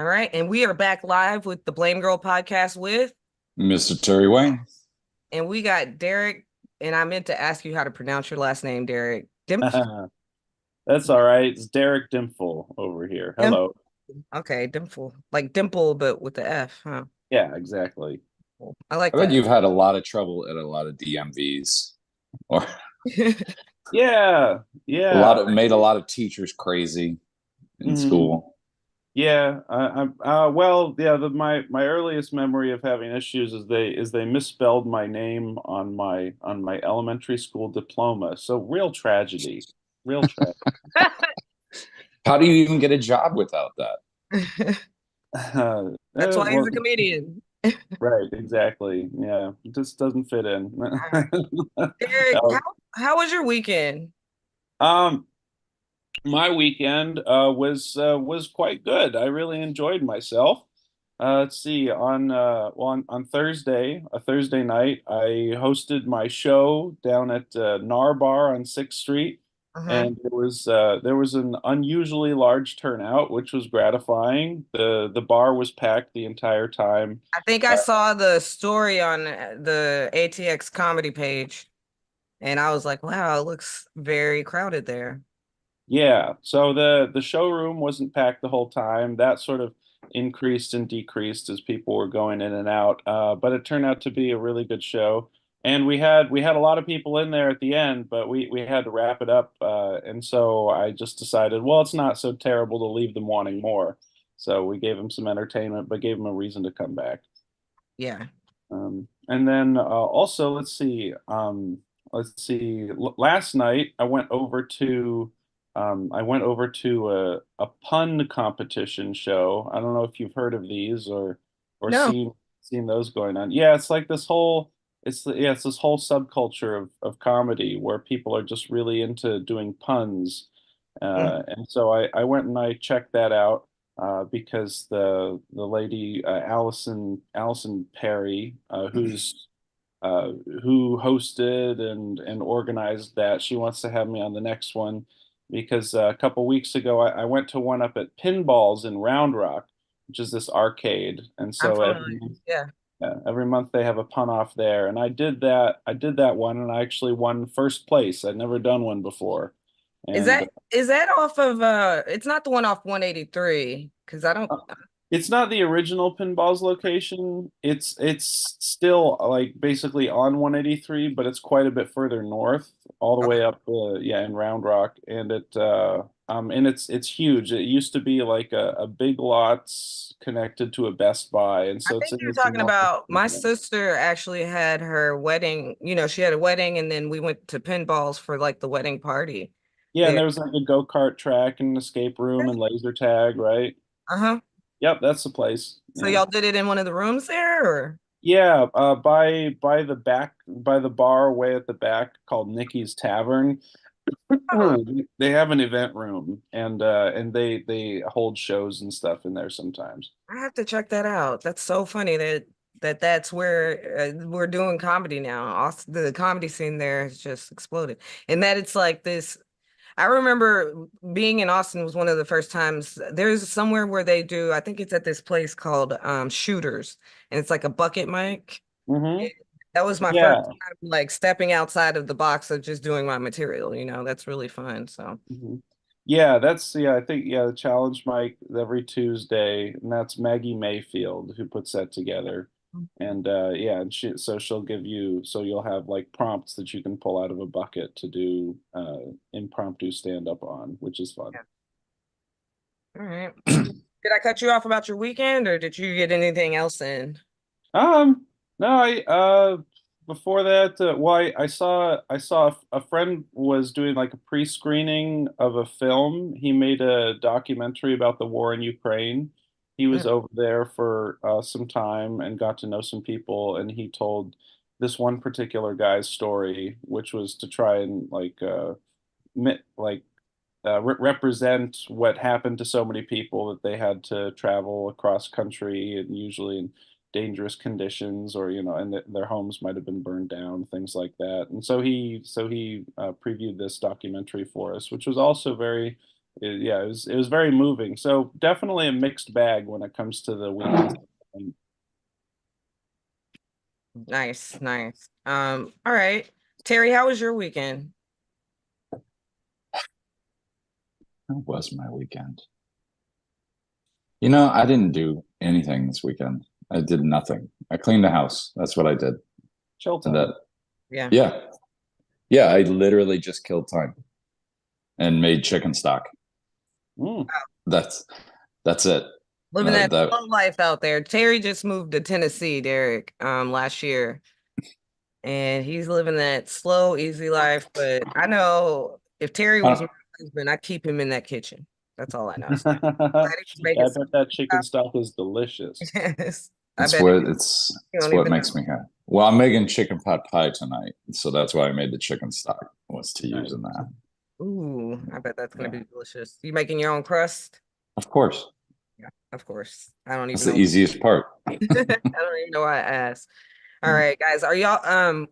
All right. And we are back live with the Blame Girl podcast Mr. Terry Wayne. and we got Derek. And I meant to ask you how to pronounce your last name, Derek. Dimpf? That's all right. It's Derek Dimpfl over here. Dimp. Hello. Okay, Dimple. Like dimple, but with the F, huh? Yeah, exactly. Cool. I like I bet that. you've had a lot of trouble at a lot of DMVs or Yeah, a yeah. lot of made a lot of teachers crazy in Mhm. school. Yeah, well, yeah, my earliest memory of having issues is they misspelled my name on my elementary school diploma. So real tragedy. Real tragedy. How do you even get a job without that? That's why he's Well, a comedian. right, exactly. Yeah, it just doesn't fit in. All right. Derek, how was your weekend? Um, My weekend was quite good. I really enjoyed myself. Let's see, on Thursday, a Thursday night, I hosted my show down at Nar Bar on 6th Street, Uh-huh. and there was an unusually large turnout, which was gratifying. The bar was packed the entire time. I think I saw the story on the ATX comedy page, and I was like, wow, it looks very crowded there. Yeah, so the showroom wasn't packed the whole time. That sort of increased and decreased as people were going in and out. But it turned out to be a really good show. And we had a lot of people in there at the end, but we had to wrap it up. And so I just decided, well, it's not so terrible to leave them wanting more. So we gave them some entertainment, but gave them a reason to come back. Yeah. And then also, let's see. Last night I went over to a pun competition show. I don't know if you've heard of these or No. seen those going on. Yeah, it's like this whole it's this whole subculture of comedy where people are just really into doing puns. Mm. And so I went and I checked that out because the lady Allison Perry, uh, who hosted and organized that, she wants to have me on the next one because a couple weeks ago I went to one up at Pinballs in Round Rock, which is this arcade, and I'm so familiar. Yeah. every month they have a pun off there, and I did that. I did that one, and I actually won first place. I'd never done one before, Is and that is that off of it's not the one off 183 because I don't. uh, it's not the original Pinballs location. It's still like basically on 183, but it's quite a bit further north, all the Okay. way up yeah, in Round Rock, and it's huge. It used to be like a Big Lots connected to a Best Buy, and I so it's think in you're this talking enormous about my area. sister actually had her wedding. She had a wedding and then we went to pinballs for like the wedding party Yeah, and there. there was like a go-kart track and an escape room and laser tag, right? Uh-huh. Yep, that's the place. So Yeah. y'all did it in one of the rooms there or? Yeah, by the back by the bar way at the back called Nikki's Tavern. Oh, They have an event room and they hold shows and stuff in there sometimes. I have to check that out. That's so funny that's where we're doing comedy now. Also, the comedy scene there has just exploded. And that it's like this. I remember being in Austin was one of the first times. There's somewhere where they do, I think it's at this place called Shooters, and it's like a bucket mic. Hmm. That was my first Yeah. time like stepping outside of the box of just doing my material. That's really fun. So Hmm. Yeah, yeah, I think yeah, the challenge mic every Tuesday, and that's Maggie Mayfield who puts that together. And yeah, and she'll give you so you'll have like prompts that you can pull out of a bucket to do impromptu stand up on, which is fun. yeah. All right. Did I cut you off about your weekend or did you get anything else in? No, I before that, well, I saw a friend was doing like a pre-screening of a film. He made a documentary about the war in Ukraine. He was Mm. over there for some time and got to know some people, and he told this one particular guy's story, which was to try and like represent what happened to so many people that they had to travel across country and usually in dangerous conditions or and their homes might have been burned down, things like that. And so he previewed this documentary for us, which was also very it was very moving. So definitely a mixed bag when it comes to the weekends. Nice, nice. All right. Terry, how was your weekend? How was my weekend? You know, I didn't do anything this weekend. I did nothing. I cleaned the house. That's what I did. Chill And time. that, Yeah. yeah, yeah, I literally just killed time and made chicken stock. Mm. That's that's it. Living That that that slow life out there. Terry just moved to Tennessee, Derek, last year. And he's living that slow, easy life. But I know if Terry was my I husband, I'd keep him in that kitchen. That's all I know. I Glad he was making bet that chicken stuff. stock is delicious. Yes. I it's bet what you it's don't what even makes know. me happy. Well, I'm making chicken pot pie tonight, so that's why I made the chicken stock was to use Nice. in that. Ooh, I bet that's gonna Yeah, be delicious. You making your own crust? of course. Yeah, of course. I don't That's even the know. easiest part. I don't even know why I asked. All right, guys. Are y'all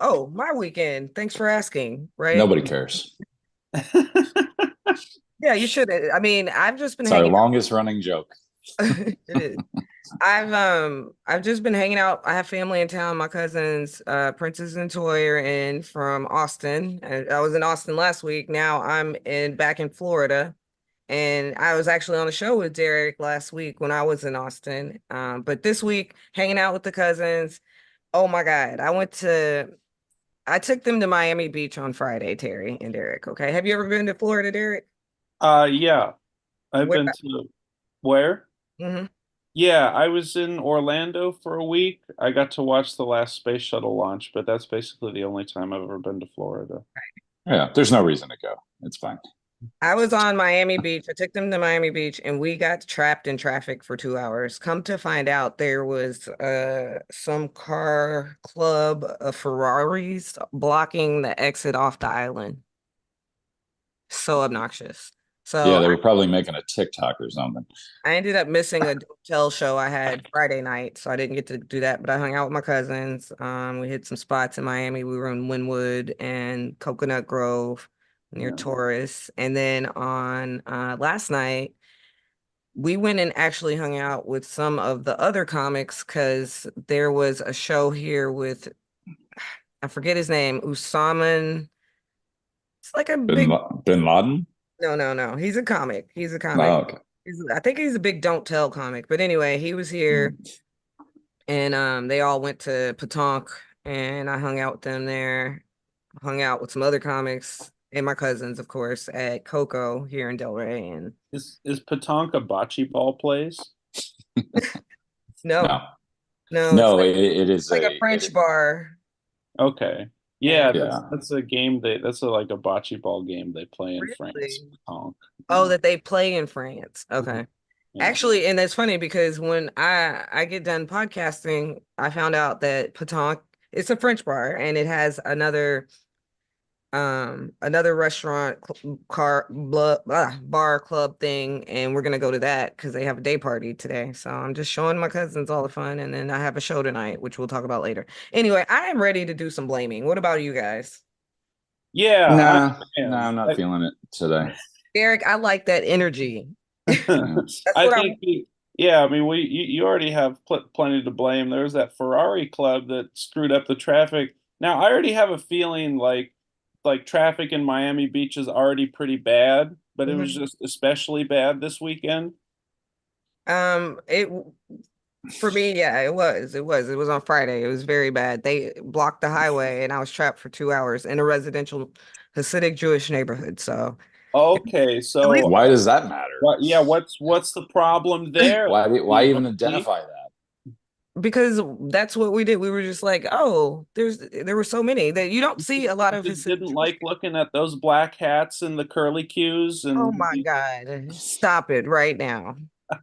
oh, my weekend. Thanks for asking, right? Nobody cares. Yeah, you should. I mean, I've just been It's our hanging longest running joke. out. It is. I've just been hanging out. I have family in town. My cousins, Princess and Toy are in from Austin. And I was in Austin last week. Now I'm in back in Florida. And I was actually on a show with Derek last week when I was in Austin. But this week, hanging out with the cousins. Oh my God. I took them to Miami Beach on Friday, Terry and Derek. Okay. Have you ever been to Florida, Derek? Yeah, I've Where? been to where? Hmm. Yeah, I was in Orlando for a week. I got to watch the last space shuttle launch, but that's basically the only time I've ever been to Florida. Yeah, there's no reason to go. It's fine. I was on Miami Beach. I took them to Miami Beach and we got trapped in traffic for 2 hours. Come to find out, there was some car club of Ferraris blocking the exit off the island. So obnoxious. Yeah, So they were probably making a TikTok or something. I ended up missing a hotel show I had Friday night, so I didn't get to do that. But I hung out with my cousins. We hit some spots in Miami. We were in Wynwood and Coconut Grove near Yeah. Taurus. And then on last night, we went and actually hung out with some of the other comics because there was a show here with I forget his name, Usaman. It's like a big Bin Laden? no, no, no. He's a comic. He's a comic. Oh, okay. I think he's a big don't tell comic. But anyway, he was here and they all went to Patonk and I hung out with them there, hung out with some other comics and my cousins, of course, at Coco here in Delray. And Is Petanque a bocce ball place? no, No, no, it's no, it is like a a French bar. Okay. And Yeah, yeah. that's a game that's like a bocce ball game they play in France. really? Petanque. Oh, Yeah. that they play in France. Okay. Yeah. Actually, and that's funny because when I get done podcasting, I found out that Petanque it's a French bar and it has another restaurant bar club thing and we're gonna go to that because they have a day party today. So I'm just showing my cousins all the fun and then I have a show tonight, which we'll talk about later. Anyway, I am ready to do some blaming. What about you guys? Yeah, I Nah, nah, am. I'm not feeling it today. Derek, I like that energy. Yeah. That's I what I think, yeah, I mean, you already have plenty to blame. There's that Ferrari club that screwed up the traffic. Now, I already have a feeling like traffic in Miami Beach is already pretty bad, but it was Mhm. just especially bad this weekend. It for me, yeah, it was on Friday. It was very bad. They blocked the highway and I was trapped for 2 hours in a residential Hasidic Jewish neighborhood. So Okay, at least so Why does that matter? yeah, what's the problem there? Why The even police identify that? because that's what we did. We were just like, oh, there were so many that you don't see a lot of just Hasidic didn't Jewish like people. looking at those black hats and the curly cues Oh and my God. Stop it right now.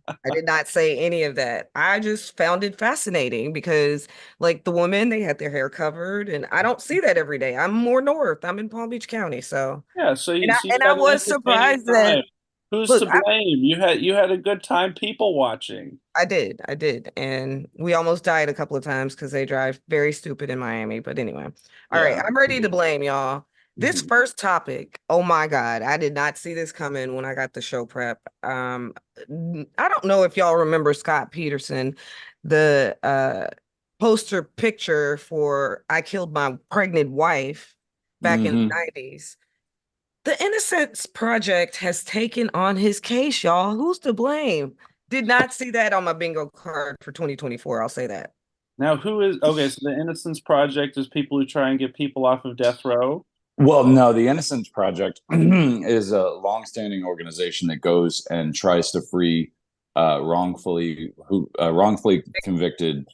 I did not say any of that. I just found it fascinating because, like, the women, they had their hair covered, and I don't see that every day. I'm more north. I'm in Palm Beach County, so yeah, so you and I had an was entertaining surprised that time. Who's look, to blame? You had a good time people watching. I did, and we almost died a couple of times because they drive very stupid in Miami. But anyway, all right, Yeah. I'm ready to blame y'all. This first topic, oh my God, I did not see this coming when I got the show prep. I don't know if y'all remember Scott Peterson, the poster picture for I Killed My Pregnant Wife back in the Mhm. 90s. The Innocence Project has taken on his case, y'all. Who's to blame? Did not see that on my bingo card for 2024. I'll say that. Now, who is okay? So the Innocence Project is people who try and get people off of death row. Well, no, the Innocence Project is a longstanding organization that goes and tries to free wrongfully convicted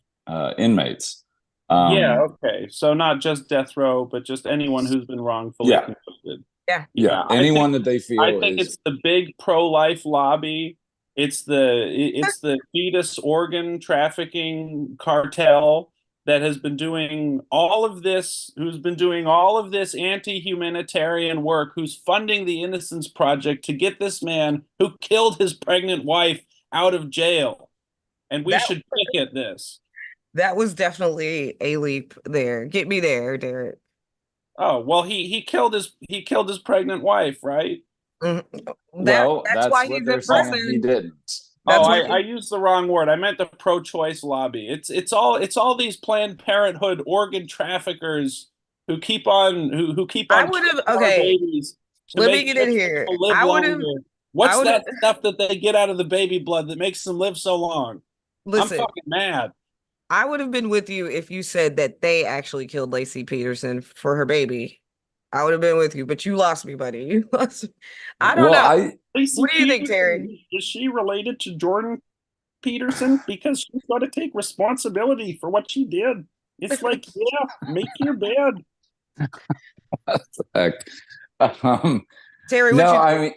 inmates. Yeah, Um, okay. So not just death row, but just anyone who's been wrongfully yeah, convicted. Yeah. yeah. Yeah, Anyone that they I feel think is it's the big pro-life lobby. It's the fetus organ trafficking cartel that has been doing all of this, who's been doing all of this anti-humanitarian work, who's funding the Innocence Project to get this man who killed his pregnant wife out of jail. And we That should picket this. that was definitely a leap there. Get me there, Derek. Oh, well, he killed his pregnant wife, right? Mhm. well, That's that's why what he's they're in saying he prison. didn't. Oh, That's why I used the wrong word. I meant the pro-choice lobby. It's all these Planned Parenthood organ traffickers who keep on I would have killing our okay, babies to let me make get in rich here. people live I would have longer. I What's would have that stuff that they get out of the baby blood that makes them live so long? I'm listen, fucking mad. I would have been with you if you said that they actually killed Lacey Peterson for her baby. I would have been with you, but you lost me, buddy. You lost me. I don't Well, know. I Lacey What do you think, Peterson, Terry? is she related to Jordan Peterson? Because she's got to take responsibility for what she did. It's like, yeah, make your bed. heck. Um, Terry, what no, you I think?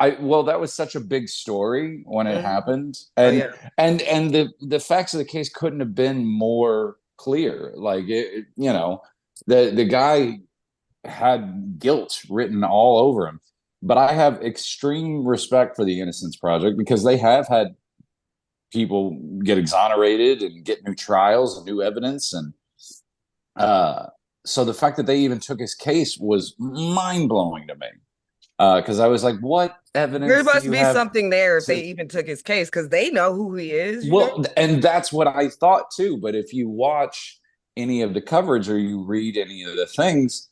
mean, well, that was such a big story when it Mhm. happened, Oh and yeah. the facts of the case couldn't have been more clear. Like the guy had guilt written all over him. But I have extreme respect for the Innocence Project because they have had people get exonerated and get new trials and new evidence, and uh, so the fact that they even took his case was mind blowing to me because I was like, what There evidence do must you be have something there if they to? even took his case because they know who he is, you know? Well, and that's what I thought too. But if you watch any of the coverage or you read any of the things,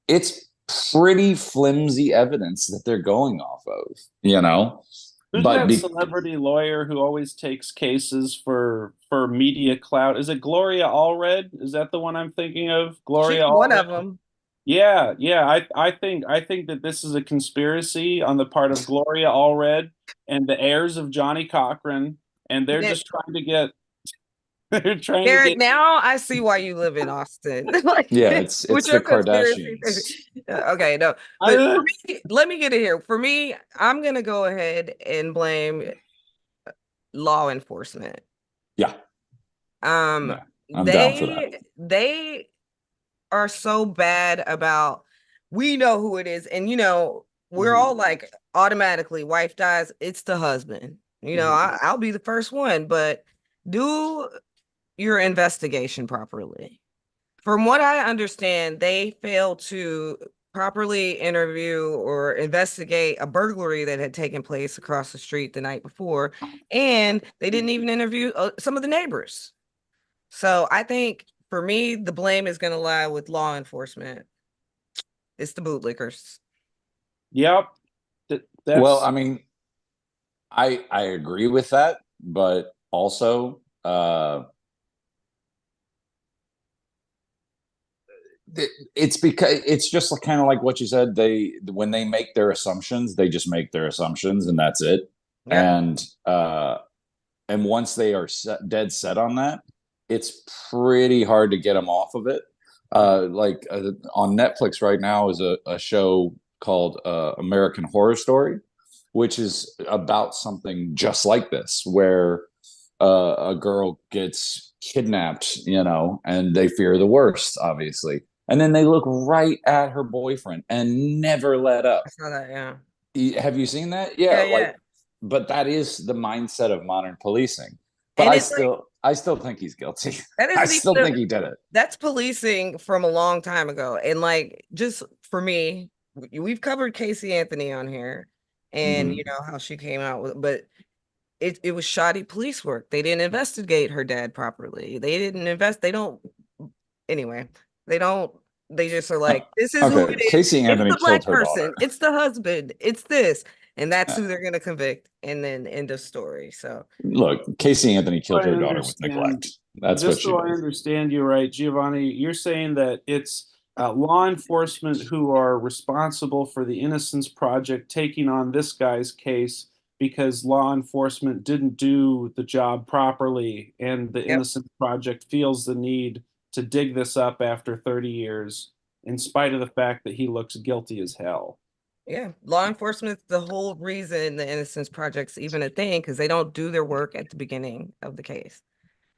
it's pretty flimsy evidence that they're going off of, you know. Who's But that celebrity lawyer who always takes cases for media clout? Is it Gloria Allred? Is that the one I'm thinking of? She's Gloria one Allred? of them. Yeah, yeah. I think that this is a conspiracy on the part of Gloria Allred and the heirs of Johnny Cochran, and they're just trying to get they're trying to Derek, get now I see why you live in Austin. Like yeah, with it's the your conspiracy theory. Kardashians. Okay, no. But I, for me, let me get it here. For me, I'm gonna go ahead and blame law enforcement. Yeah, Um, yeah, I'm down for that. they are so bad about we know who it is, and we're Mhm, all like automatically wife dies, it's the husband. mhm. I'll be the first one, but do your investigation properly. From what I understand, they failed to properly interview or investigate a burglary that had taken place across the street the night before, and they didn't even interview some of the neighbors. So I think for me, the blame is going to lie with law enforcement. It's the bootlickers. Yep. Well, That's I mean, I agree with that, but also it's because it's just kind of like what you said. They when they make their assumptions, they just make their assumptions, and that's it. Yep. And and once they are dead set on that, it's pretty hard to get them off of it. On Netflix right now is a show called American Horror Story, which is about something just like this, where a girl gets kidnapped, and they fear the worst, obviously. And then they look right at her boyfriend and never let I up. saw that. Yeah. Have you seen that? Yeah, Yeah. like, Yeah. but that is the mindset of modern policing. But And I it's like, still, I still think he's guilty. That I isn't still even think he did it. that's policing from a long time ago. And like, just for me, we've covered Casey Anthony on here, and you Mhm. know how she came out with, but it was shoddy police work. They didn't investigate her dad properly. They didn't invest. They don't. Anyway, they don't. They just are Uh, like, this is who okay, it is. Casey It's Anthony the killed black her daughter. person. It's the husband. It's this, and that's Uh, who they're gonna convict. And then end of story. So Look, Casey Anthony So killed I her daughter with understand, neglect. That's what just she so I did. understand you right, Giovanni, you're saying that it's law enforcement who are responsible for the Innocence Project taking on this guy's case because law enforcement didn't do the job properly, and the yep. Innocence Project feels the need to dig this up after 30 years, in spite of the fact that he looks guilty as hell. Yeah, law enforcement's the whole reason the Innocence Project's even a thing, because they don't do their work at the beginning of the case.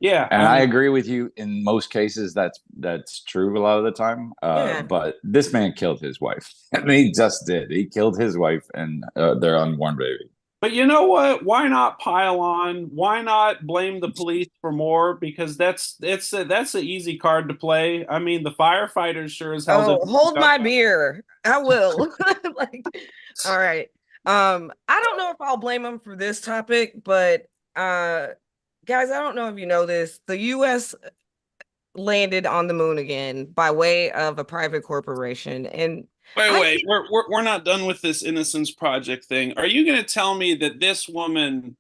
Yeah, And I I mean, agree with you in most cases. That's true a lot of the time. Yeah. But this man killed his wife. I mean, he just did. He killed his wife and their unborn baby. but you know what? Why not pile on? Why not blame the police for more? Because that's an easy card to play. I mean, the firefighters sure as hell Oh, didn't pick hold up. my beer. I will. Like, all right. I don't know if I'll blame them for this topic, but guys, I don't know if you know this. The US landed on the moon again by way of a private corporation. And Wait, I wait, think, we're not done with this Innocence Project thing. Are you going to tell me that this woman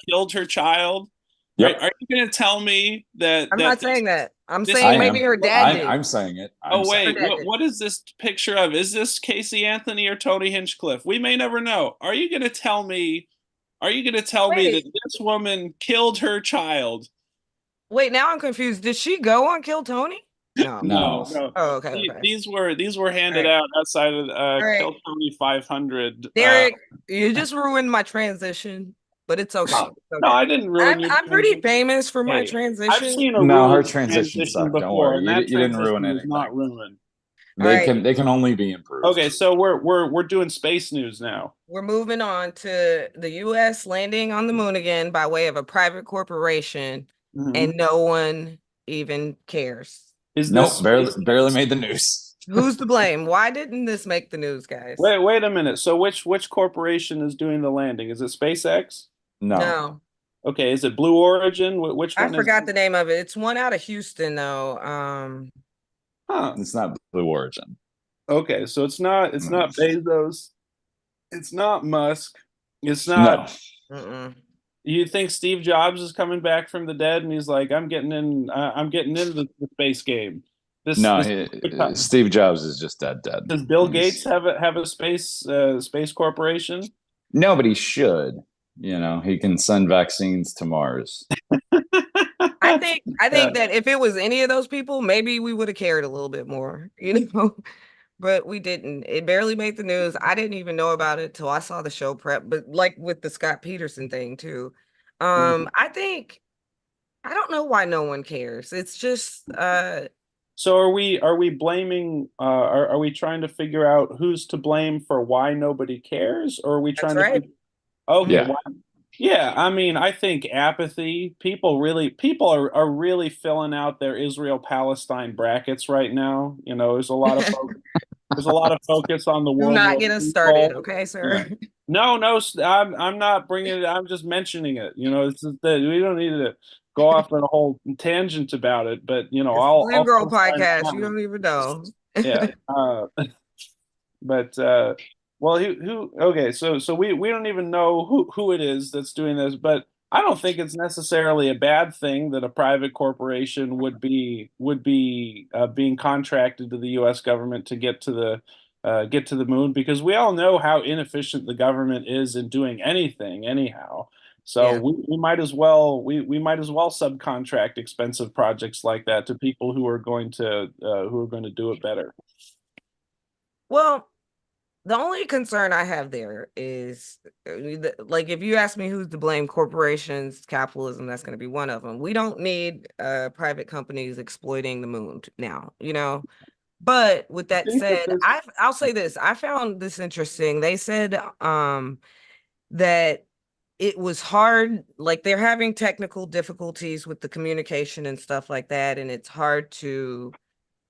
killed her child? Yep, Are you going to tell me that I'm not saying that. I'm this I saying man? maybe am. her dad I, did. I'm saying it. I'm Oh saying Her wait, it. dad did. what is this picture of? Is this Casey Anthony or Tony Hinchcliffe? We may never know. Are you going to tell me? Are you going to tell me that Wait, this woman killed her child? wait, now I'm confused. Did she go on Kill Tony? No. No, No, no. Oh, okay, okay. These were All handed right. out outside of All right. Kill Tony 500. Derek, you just ruined my transition, but it's okay. No, It's no, okay. I didn't ruin I'm your I'm pretty transition. famous for my Hey, I've transition. seen a no, her ruined transition transition sucked. Don't worry. before, and that You didn't ruin transition was anything. not ruined. All right, They can only be improved. Okay, so we're doing space news now. we're moving on to the US landing on the moon again by way of a private corporation, Mhm. and no one even cares. Is this Nope, space barely news? made the news. Who's to blame? Why didn't this make the news, guys? Wait a minute. So which corporation is doing the landing? Is it SpaceX? No, No, Okay, is it Blue Origin? Which I one is? forgot the name of it. It's one out of Houston, though. Huh. it's not Blue Origin. Okay, so it's not Bezos. It's not Musk. It's not. No, Mm-mm. You think Steve Jobs is coming back from the dead and he's like, I'm getting in. I'm getting into the space game. no. This. Steve Jobs is just dead. Does Bill Gates He's have a space corporation? no, but he should. You know, he can send vaccines to Mars. I Yeah. think that if it was any of those people, maybe we would have cared a little bit more, but we didn't. It barely made the news. I didn't even know about it till I saw the show prep, but like with the Scott Peterson thing too. Mhm. I think I don't know why no one cares. It's just So are we blaming are we trying to figure out who's to blame for why nobody cares, or are we that's trying to right. figure, okay, Yeah, why? Yeah, I mean, I think apathy, people are really filling out their Israel Palestine brackets right now. There's a lot of focus on the Do World not War get us II started, poll. okay, yeah. sir? No, no, I'm not bringing it. I'm just mentioning it. It's just that we don't need to go off on a whole tangent about it. But It's the Blame I'll Girl co-sign podcast. You on don't even know. it. Yeah. But well, who? Okay, so we don't even know who it is that's doing this. But I don't think it's necessarily a bad thing that a private corporation would be being contracted to the U.S. government to get to the moon, because we all know how inefficient the government is in doing anything anyhow. So Yeah. we might as well subcontract expensive projects like that to people who are going to do it better. Well, the only concern I have there is like if you ask me who's to blame, corporations, capitalism, that's going to be one of them. We don't need private companies exploiting the moon now. But with I that think that said, this I'll say this. I found this interesting. They said that it was hard. Like they're having technical difficulties with the communication and stuff like that, and it's hard to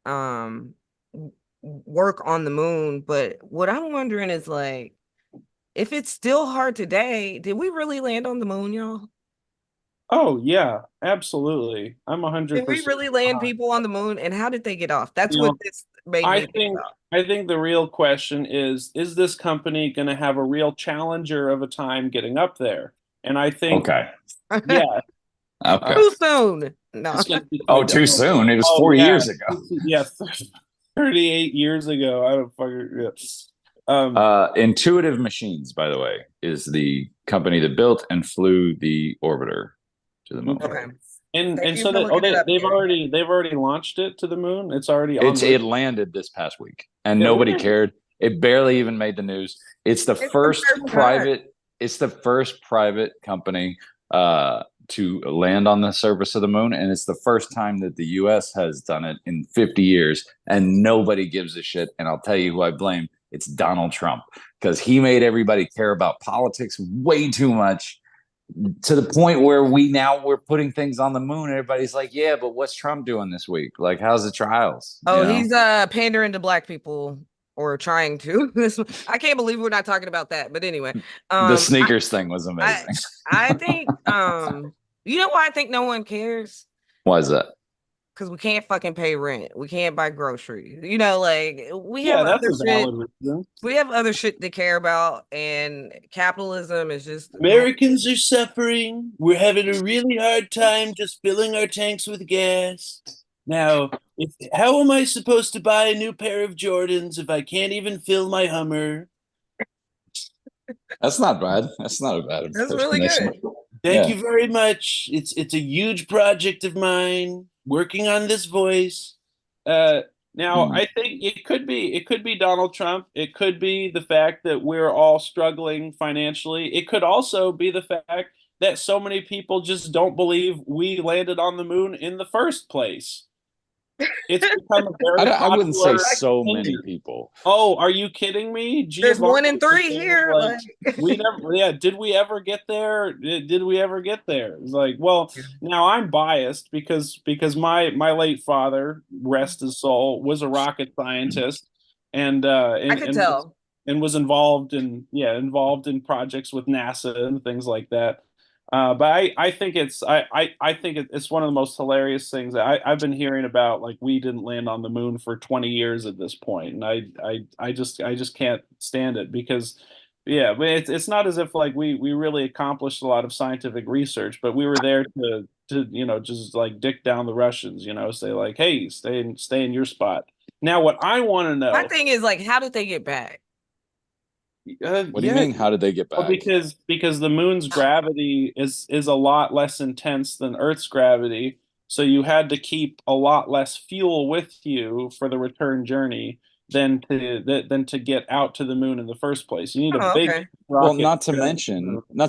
um work on the moon. But what I'm wondering is like, if it's still hard today, did we really land on the moon, y'all? Oh yeah, absolutely. I'm Did we 100% really land behind. people on the moon? And how did they get off? That's You what know, this made I me think think about. I think the real question is this company going to have a real challenger of a time getting up there? And I think, Okay. yeah, uh, Okay. Too soon. No. it's going to be Oh, quite too difficult. soon. It was Oh 4 years ago. yeah, 38 years ago. I don't fucking yeah. Intuitive Machines, by the way, is the company that built and flew the orbiter to the moon. Okay. Okay. And Thank you so for that looking it up, they've Derek. already launched it to the moon. It's already en It's route. it landed this past week, and It nobody landed. cared. It barely even made the news. It's the It's the first first time. private. It's the first private company to land on the surface of the moon, and it's the first time that the U.S. has done it in 50 years, and nobody gives a shit. And I'll tell you who I blame. It's Donald Trump because he made everybody care about politics way too much to the point where we're putting things on the moon. And everybody's like, yeah, but what's Trump doing this week? Like, how's the trials? Oh, he's pandering to black people or trying to. This I can't believe we're not talking about that. But anyway, The um I sneakers thing was I, amazing. I think you know why I think no one cares? Why is that? Because we can't fucking pay rent. We can't buy groceries. You know, like we have Yeah, that's other a shit. valid reason. We have other shit to care about, and capitalism is just Americans are suffering. We're having a really hard time just filling our tanks with gas. Now, how am I supposed to buy a new pair of Jordans if I can't even fill my Hummer? That's not bad. That's not a bad that's really impersonation. good. Thank Yeah. you very much. It's a huge project of mine working on this voice. Uh, now Hmm. I think it could be Donald Trump. It could be the fact that we're all struggling financially. It could also be the fact that so many people just don't believe we landed on the moon in the first place. It's become a very I wouldn't say popular so many opinion. people. Oh, are you kidding me? There's one in Giovanni was three saying, here. like, Like, we never, yeah, did we ever get there? Did we ever get there? It's like, well, now I'm biased because my late father, rest his soul, was a rocket scientist and I could tell. was involved in projects with NASA and things like that. But I think I think it's one of the most hilarious things that I've been hearing about. Like we didn't land on the moon for 20 years at this point, and I just can't stand it because yeah, but it's not as if like we really accomplished a lot of scientific research, but we were there to just like dick down the Russians, say like, hey, stay in your spot. Now, what I want to My know, thing is like, how did they get back? What do you yeah, mean? How did they get well, back? because the moon's gravity is a lot less intense than Earth's gravity, so you had to keep a lot less fuel with you for the return journey than to get out to the moon in the first place. You need a Oh, big okay. Well, rocket. not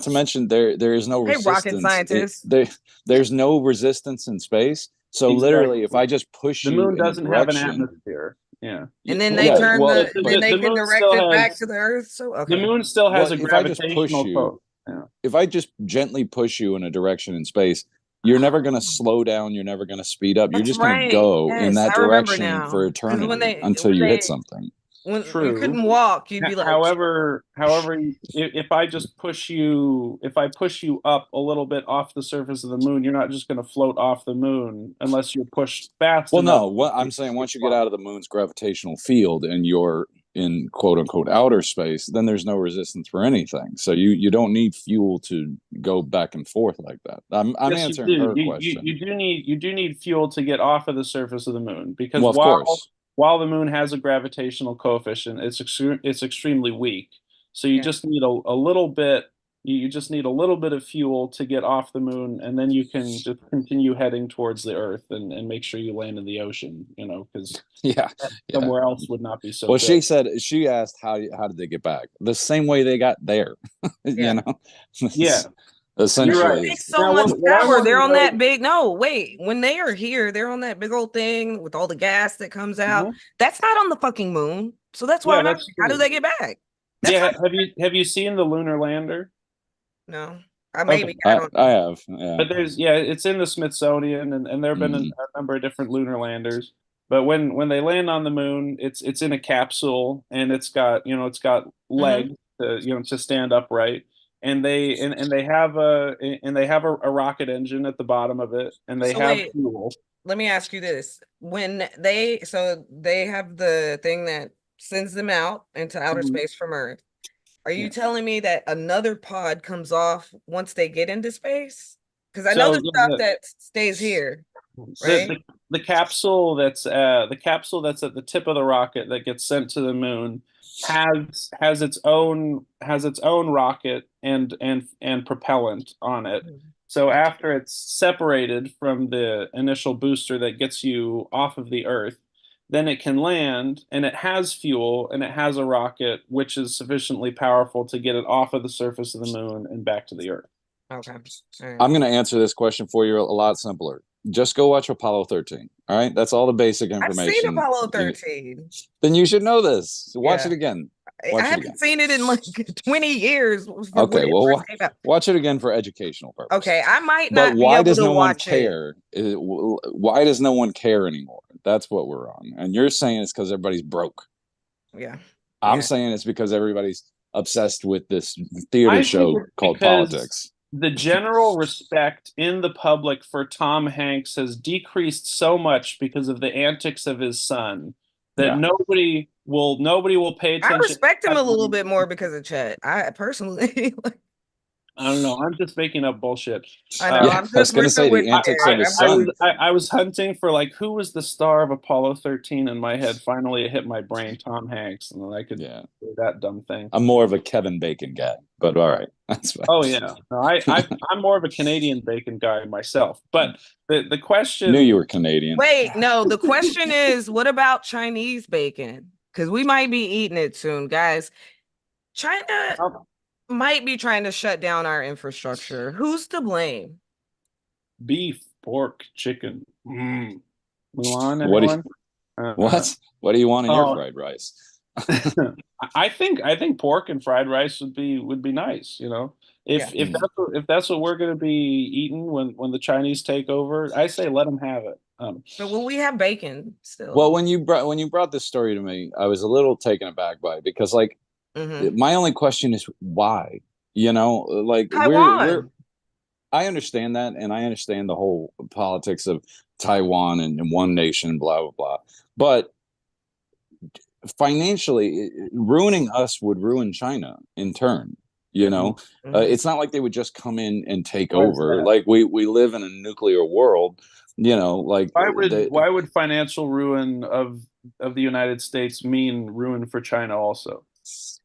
to mention there is no Hey, rocket resistance. scientists. There's no resistance in space. So literally, if Exactly. I just push The you moon in a doesn't have an direction, atmosphere. Yeah. And then they yeah, turn well, then but they The can moon direct still it back has to the earth. So the okay. moon still has well, a if I just push gravitational you, pull. Yeah. if I just gently push you in a direction in space, you're never going to slow down. You're never going to speed up. You're That's just going to right. go in Yes, that I remember direction for now. Because when eternity they until when you hit they something. when you True. couldn't walk, you'd be like, If I push you up a little bit off the surface of the moon, you're not just going to float off the moon unless you're pushed fast Well, enough. no, what I'm saying, once you get out of the moon's gravitational field and you're in quote unquote outer space, then there's no resistance for anything. So you don't need fuel to go back and forth like that. I'm Yes, you answering do. her question. You do need fuel to get off of the surface of the moon because Well, of while course. while the moon has a gravitational coefficient, it's extremely weak. So you yeah. just need a little bit. You just need a little bit of fuel to get off the moon, and then you can just continue heading towards the Earth and make sure you land in the ocean. Because Yeah. Yeah. somewhere else would not be so Well, good. she asked how did they get back? The same way they got there. Yeah. you know, Yeah, you're Because it right. essentially. takes so Now, much what I power. want They're to on that know. big no, wait. When they are here, they're on that big old thing with all the gas that comes out. Mhm. That's not on the fucking moon. So that's why Yeah, I'm asking, that's how do true. they get back? That's Yeah, not have you seen the lunar lander? no. Maybe I I, don't I know. have. Yeah. But it's in the Smithsonian, and there have been Mhm. a number of different lunar landers. But when they land on the moon, it's in a capsule, and it's got Mhm. legs to stand upright, and they have a rocket engine at the bottom of it, and they So have wait, fuel. let me ask you this. So they have the thing that sends them out into outer Mhm. space from Earth. Are you Yeah. telling me that another pod comes off once they get into space? Because I know So the stuff that stays here, the, right? the the capsule that's at the tip of the rocket that gets sent to the moon has its own rocket and propellant on it. Mhm. So Okay. after it's separated from the initial booster that gets you off of the Earth, then it can land, and it has fuel, and it has a rocket which is sufficiently powerful to get it off of the surface of the moon and back to the Earth. Okay. All right. I'm going to answer this question for you a lot simpler. Just go watch Apollo 13. All right. That's all the basic I've seen information. Apollo 13. Then you should know this. Watch it Yeah. again. I Watch it again. haven't seen it in like 20 years for when Okay. it Well, first came out. watch it again for educational Okay, purposes. I might But not be why able does to no one watch it. care? Why does no one care anymore? That's what we're on. And you're saying it's because everybody's broke. Yeah. I'm Yeah. saying it's because everybody's obsessed with this theater I think show it's called because politics. the general respect in the public for Tom Hanks has decreased so much because of the antics of his son that Yeah. nobody will pay I attention. respect him a little bit more because of Chet. I personally like, I don't know. I'm just making up bullshit. I know. Uh, Yeah. I'm I was just going to messing say with the you, antics of Derek. his son. I was hunting for like who was the star of Apollo 13 in my head. Finally, it hit my brain, Tom Hanks, and then I could Yeah. do that dumb thing. I'm more of a Kevin Bacon guy, but all right. That's fine. Oh yeah, no, I'm more of a Canadian bacon guy myself. But the Knew question, you were Canadian. Wait, no, the question is, what about Chinese bacon? Because we might be eating it soon, guys. China um, might be trying to shut down our infrastructure. Who's to blame? beef, pork, chicken, Mulan, What do you, anyone? Uh, what do you want in your oh, fried rice? I think pork and fried rice would be nice. You know, Yeah. if that's what we're going to be eating when the Chinese take over, I say let them have it. But will we have bacon Well, still? when you brought this story to me, I was a little taken aback by it because like Hmm. my only question is why? Like we're Taiwan. I understand that and I understand the whole politics of Taiwan and one nation, blah blah blah. But financially, ruining us would ruin China in turn. You know, Hmm. it's not like they would just come in and take Why is over. that? Like we live in a nuclear world. Like Why would financial ruin of the United States mean ruin for China also?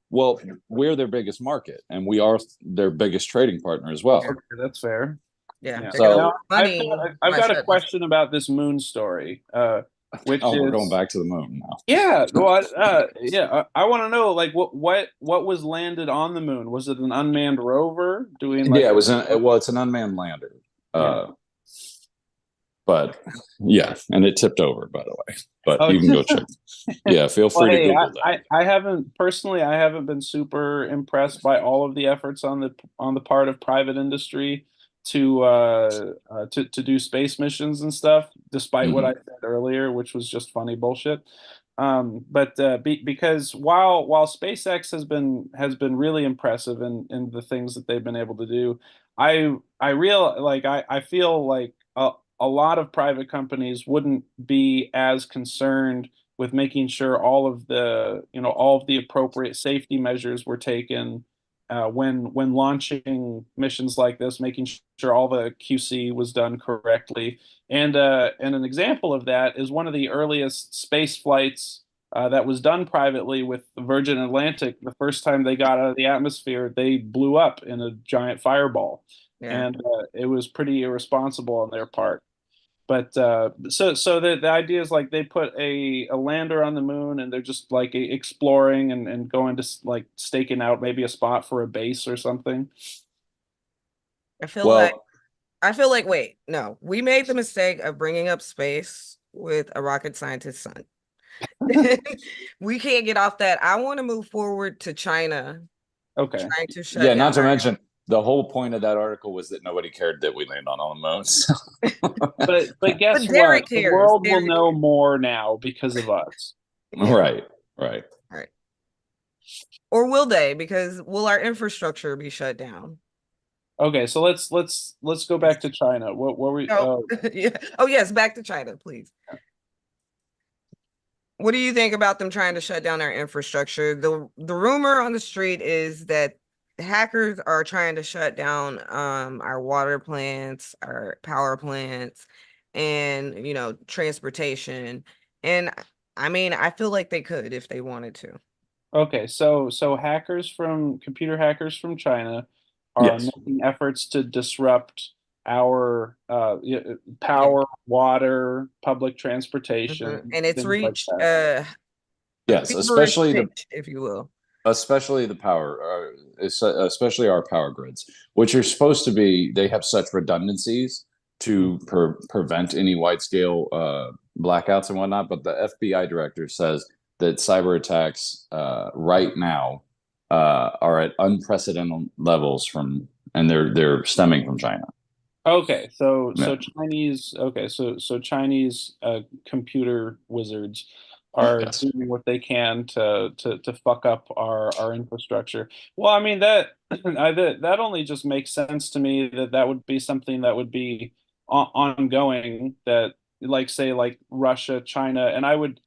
well, we're their biggest market, and we are their biggest trading partner as well. Yeah. Okay, that's fair. Yeah. Yeah. They're gonna Now So, lose money I've by got a shutting us. question about this moon story, which oh, we're going is back to the moon now. yeah. I want to know like what was landed on the moon? Was it an unmanned rover doing like Yeah, a it's an unmanned lander. yeah? But yeah, and it tipped over, by the way. But Oh, you can go check. Yeah, feel well, free to hey, Google that. I haven't personally, I haven't been super impressed by all of the efforts on the part of private industry to do space missions and stuff, despite what Hmm. I said earlier, which was just funny bullshit. But because while SpaceX has been really impressive in the things that they've been able to do, I feel like a lot of private companies wouldn't be as concerned with making sure all of the appropriate safety measures were taken when launching missions like this, making sure all the QC was done correctly. And an example of that is one of the earliest space flights that was done privately with Virgin Atlantic. The first time they got out of the atmosphere, they blew up in a giant fireball, Yeah. and it was pretty irresponsible on their part. But so the idea is like they put a lander on the moon and they're just like exploring and going to like staking out maybe a spot for a base or something. I feel like Well, wait, no, we made the mistake of bringing up space with a rocket scientist's son. We can't get off that. I want to move forward to China Okay. trying to shut yeah, down not to our mention the whole point of that article was that nobody cared that we landed on the moon. So. But guess But what? Derek The cares. world will Derek know cares. more now because of us. Yeah. Right, right. All right. Or will they? Because will our infrastructure be shut down? Okay, so let's go back to China. What were we? Oh, yeah. Oh, yes. Back to China, please. What do you think about them trying to shut down our infrastructure? The rumor on the street is that hackers are trying to shut down our water plants, our power plants, and transportation. And I mean, I feel like they could if they wanted to. Okay, so computer hackers from China are Yes. making efforts to disrupt our Yeah. power, water, public transportation, And it's things like reached that. a Yes, feverish pitch, if you will. especially the power, especially our power grids, which are supposed to be. They have such redundancies to prevent any wide scale blackouts and whatnot. But the FBI director says that cyber attacks right now are at unprecedented levels and they're stemming from China. Okay, Yeah. so Chinese computer wizards are Yes. doing what they can to fuck up our infrastructure. Well, I mean that that only just makes sense to me that that would be something that would be ongoing. That like say like Russia, China, and I would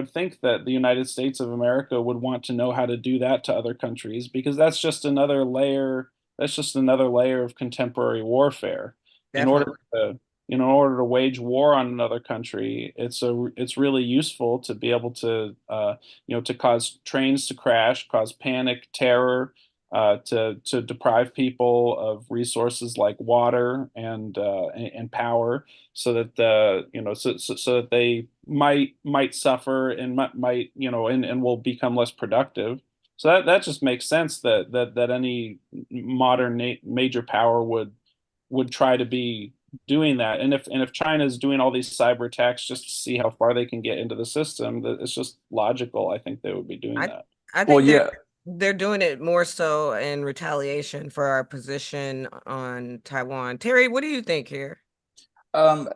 think that the United States of America would want to know how to do that to other countries because that's just another layer of contemporary warfare. In order Definitely. to, in order to wage war on another country, it's really useful to be able to, to cause trains to crash, cause panic, terror, to deprive people of resources like water and power, so that so that they might suffer and might and will become less productive. So that just makes sense that any modern major power would try to be doing that. And if China is doing all these cyber attacks just to see how far they can get into the system, that it's just logical. I think they would be doing I that. I Well, think they're yeah. they're doing it more so in retaliation for our position on Taiwan. Terry, what do you think here? Um,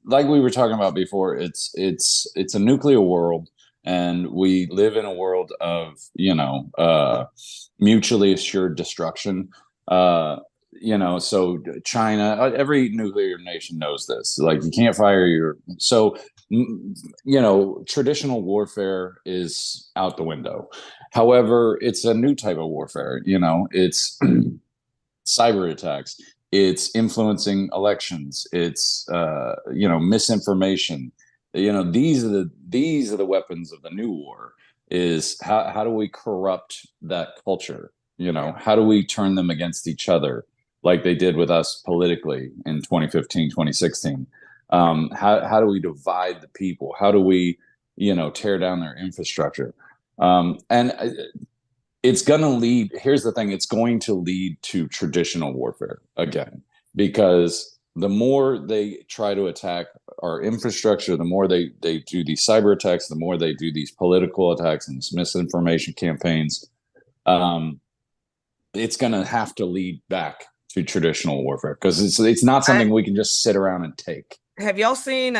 like we were talking about before, it's a nuclear world, and we live in a world of mutually assured destruction. So China, every nuclear nation knows this. Like you can't fire your so traditional warfare is out the window. However, it's a new type of warfare. It's cyber attacks, it's influencing elections, it's misinformation. These are the weapons of the new war. Is how do we corrupt that culture? Yeah. How do we turn them against each other like they did with us politically in 2015, 2016? How do we divide the people? How do we tear down their infrastructure? And it's going to lead, here's the thing, it's going to lead to traditional warfare again, because the more they try to attack our infrastructure, the more they do these cyber attacks, the more they do these political attacks and misinformation campaigns. um, it's going to have to lead back to traditional warfare, because it's not I something we can just sit around and take. Have y'all seen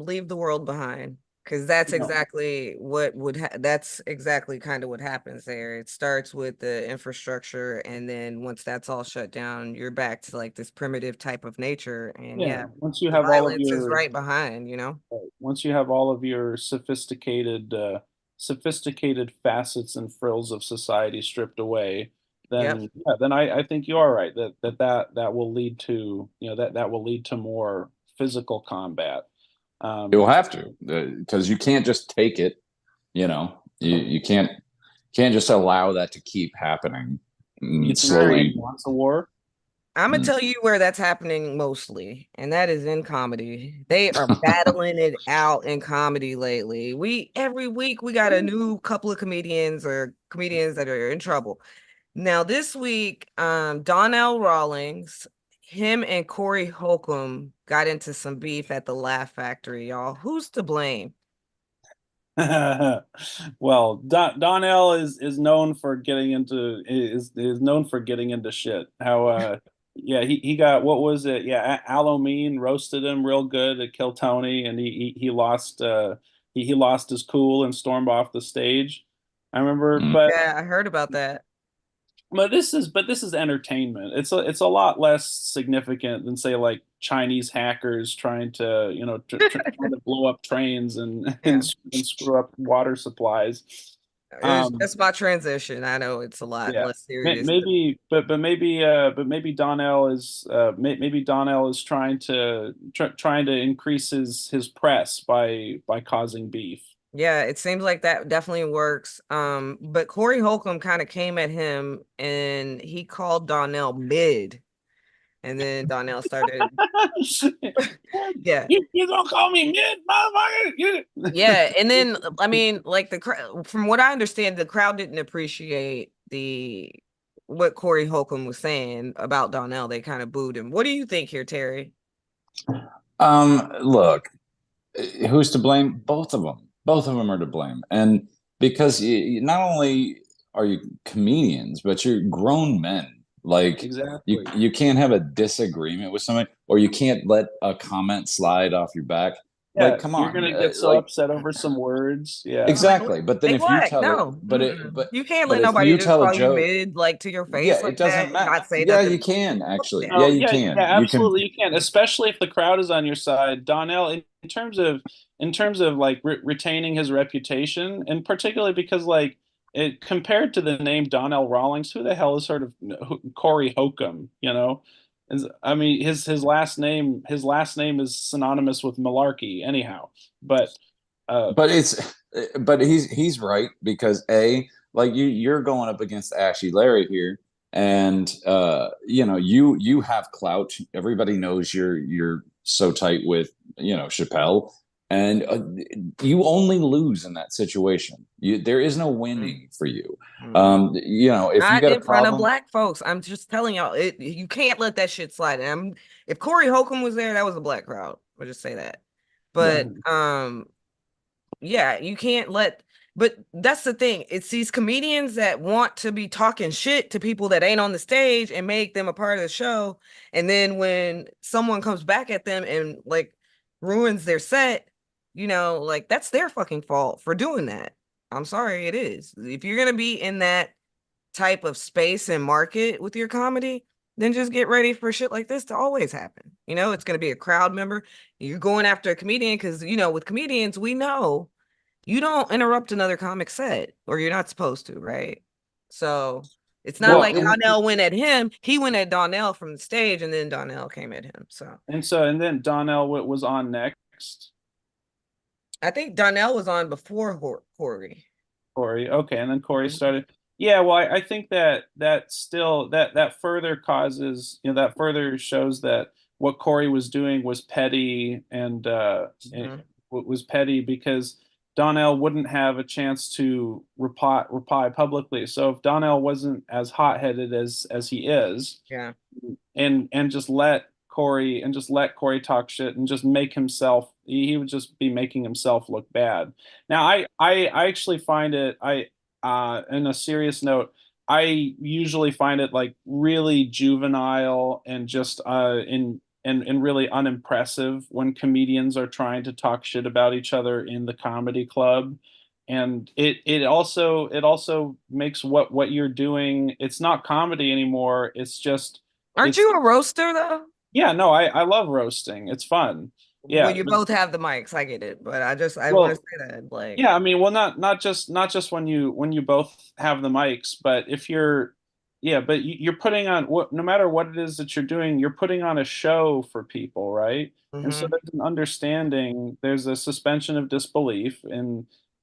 Leave the World Behind? Because that's No. exactly what that's exactly kind of what happens there. It starts with the infrastructure, and then once that's all shut down, you're back to like this primitive type of nature. And Yeah, yeah, the violence is right behind. once you have all of your sophisticated facets and frills of society stripped away, Yep. then yeah, then I think you are right that will lead to that will lead to more physical combat. It will Um, have to, because you can't just take it. You can't just allow that to keep happening you and think All China right. slowly. wants a war? I'm gonna Mm. tell you where that's happening mostly, and that is in comedy. They are battling it out in comedy lately. We Every week we got a new couple of comedians or comedians that are in trouble. Now this week, Donnell Rawlings, him and Corey Holcomb got into some beef at the Laugh Factory, y'all. Who's to blame? Well, Donnell is known for getting into is known for getting into shit. How yeah, he got, what was it? Yeah, Alomine roasted him real good at Kill Tony, and he lost he lost his cool and stormed off the stage. I remember, Mm. Yeah, I heard about that. but this is entertainment. It's a lot less significant than, say, like Chinese hackers trying to, trying to blow up trains and Yeah. and screw up water supplies. It was Um, just my transition. I know it's a lot yeah, less serious. maybe, but maybe Donnell is maybe Donnell is trying to increase his press by causing beef. Yeah, it seems like that definitely works. But Corey Holcomb kind of came at him and he called Donnell mid. And then Donnell started, yeah. You gonna call me mid, motherfucker? Yeah. And then, I mean, like from what I understand, the crowd didn't appreciate what Corey Holcomb was saying about Donnell. They kind of booed him. What do you think here, Terry? Look, who's to blame? Both of them. Both of them are to blame. And because not only are you comedians, but you're grown men. Like Exactly. you can't have a disagreement with somebody, or you can't let a comment slide off your back. Like, Yeah, come you're on, gonna get so like upset over some words. Yeah. exactly. But then Make if you black. tell it, No. Mm-mm. You can't but let if nobody you just tell a call you joke, mid like to your yeah, face it like doesn't that and matter. not say Yeah, you nothing. can actually. Yeah, Oh, you yeah, can. yeah, You can. absolutely you can, especially if the crowd is on your side. Donnell, in terms of like retaining his reputation, and particularly because, like, it compared to the name Donnell Rawlings, who the hell is sort of Corey Holcomb, you know? I mean, his last name is synonymous with malarkey anyhow. But uh But but he's right because like you're going up against Ashy Larry here, and you have clout. Everybody knows you're so tight with Chappelle, and you only lose in that situation. There is no winning for you. Mm-mm. If you Not got a in front of problem, black folks. I'm just telling y'all, you can't let that shit slide. If Corey Holcomb was there, that was a black crowd. I'll just say that. yeah. But yeah, you can't let. But that's the thing. It's these comedians that want to be talking shit to people that ain't on the stage and make them a part of the show. And then when someone comes back at them and like ruins their set, like that's their fucking fault for doing that. I'm sorry, it is. If you're gonna be in that type of space and market with your comedy, then just get ready for shit like this to always happen. It's going to be a crowd member. You're going after a comedian because, with comedians, we know you don't interrupt another comic set or you're not supposed to, right? So it's not Well, like Donnell went at him. He went at Donnell from the stage and then Donnell came at him. So and then Donnell was on next. I think Donnell was on before Corey. Corey. Okay, and then Corey started. Yeah, well, I think that still that further causes, that further shows that what Corey was doing was petty, and it Mhm. was petty because Donnell wouldn't have a chance to reply publicly. So if Donnell wasn't as hot-headed as he is, Yeah. and just let Corey talk shit and just make himself, he would just be making himself look bad. Now I actually find it, I in a serious note, I usually find it like really juvenile and just and really unimpressive when comedians are trying to talk shit about each other in the comedy club. And it also makes what you're doing, it's not comedy anymore. Aren't It's you a roaster though? Yeah, no, I love roasting. It's fun. Well, Yeah. you both have the mics. I get it, but I want to Well, say that, like, yeah, I mean, well, not just when you both have the mics, but if you're, yeah, but you're putting on, what, no matter what it is that you're doing, you're putting on a show for people, right? And so hmm there's an understanding, there's a suspension of disbelief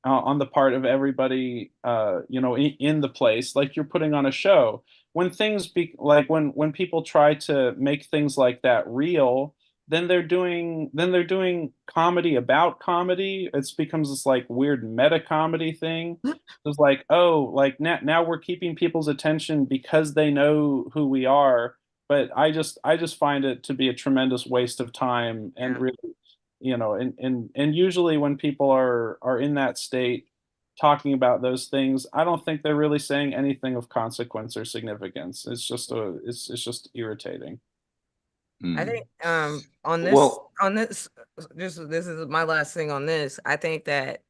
on the part of everybody, in the place, like you're putting on a show. When things be like when people try to make things like that real, then they're doing comedy about comedy. It becomes this like weird meta comedy thing. It's like, oh, like now we're keeping people's attention because they know who we are. But I just find it to be a tremendous waste of time, and yeah. really, and usually when people are in that state talking about those things, I don't think they're really saying anything of consequence or significance. It's just irritating. I Mm. think on this Well, on this just this is my last thing on this. I think that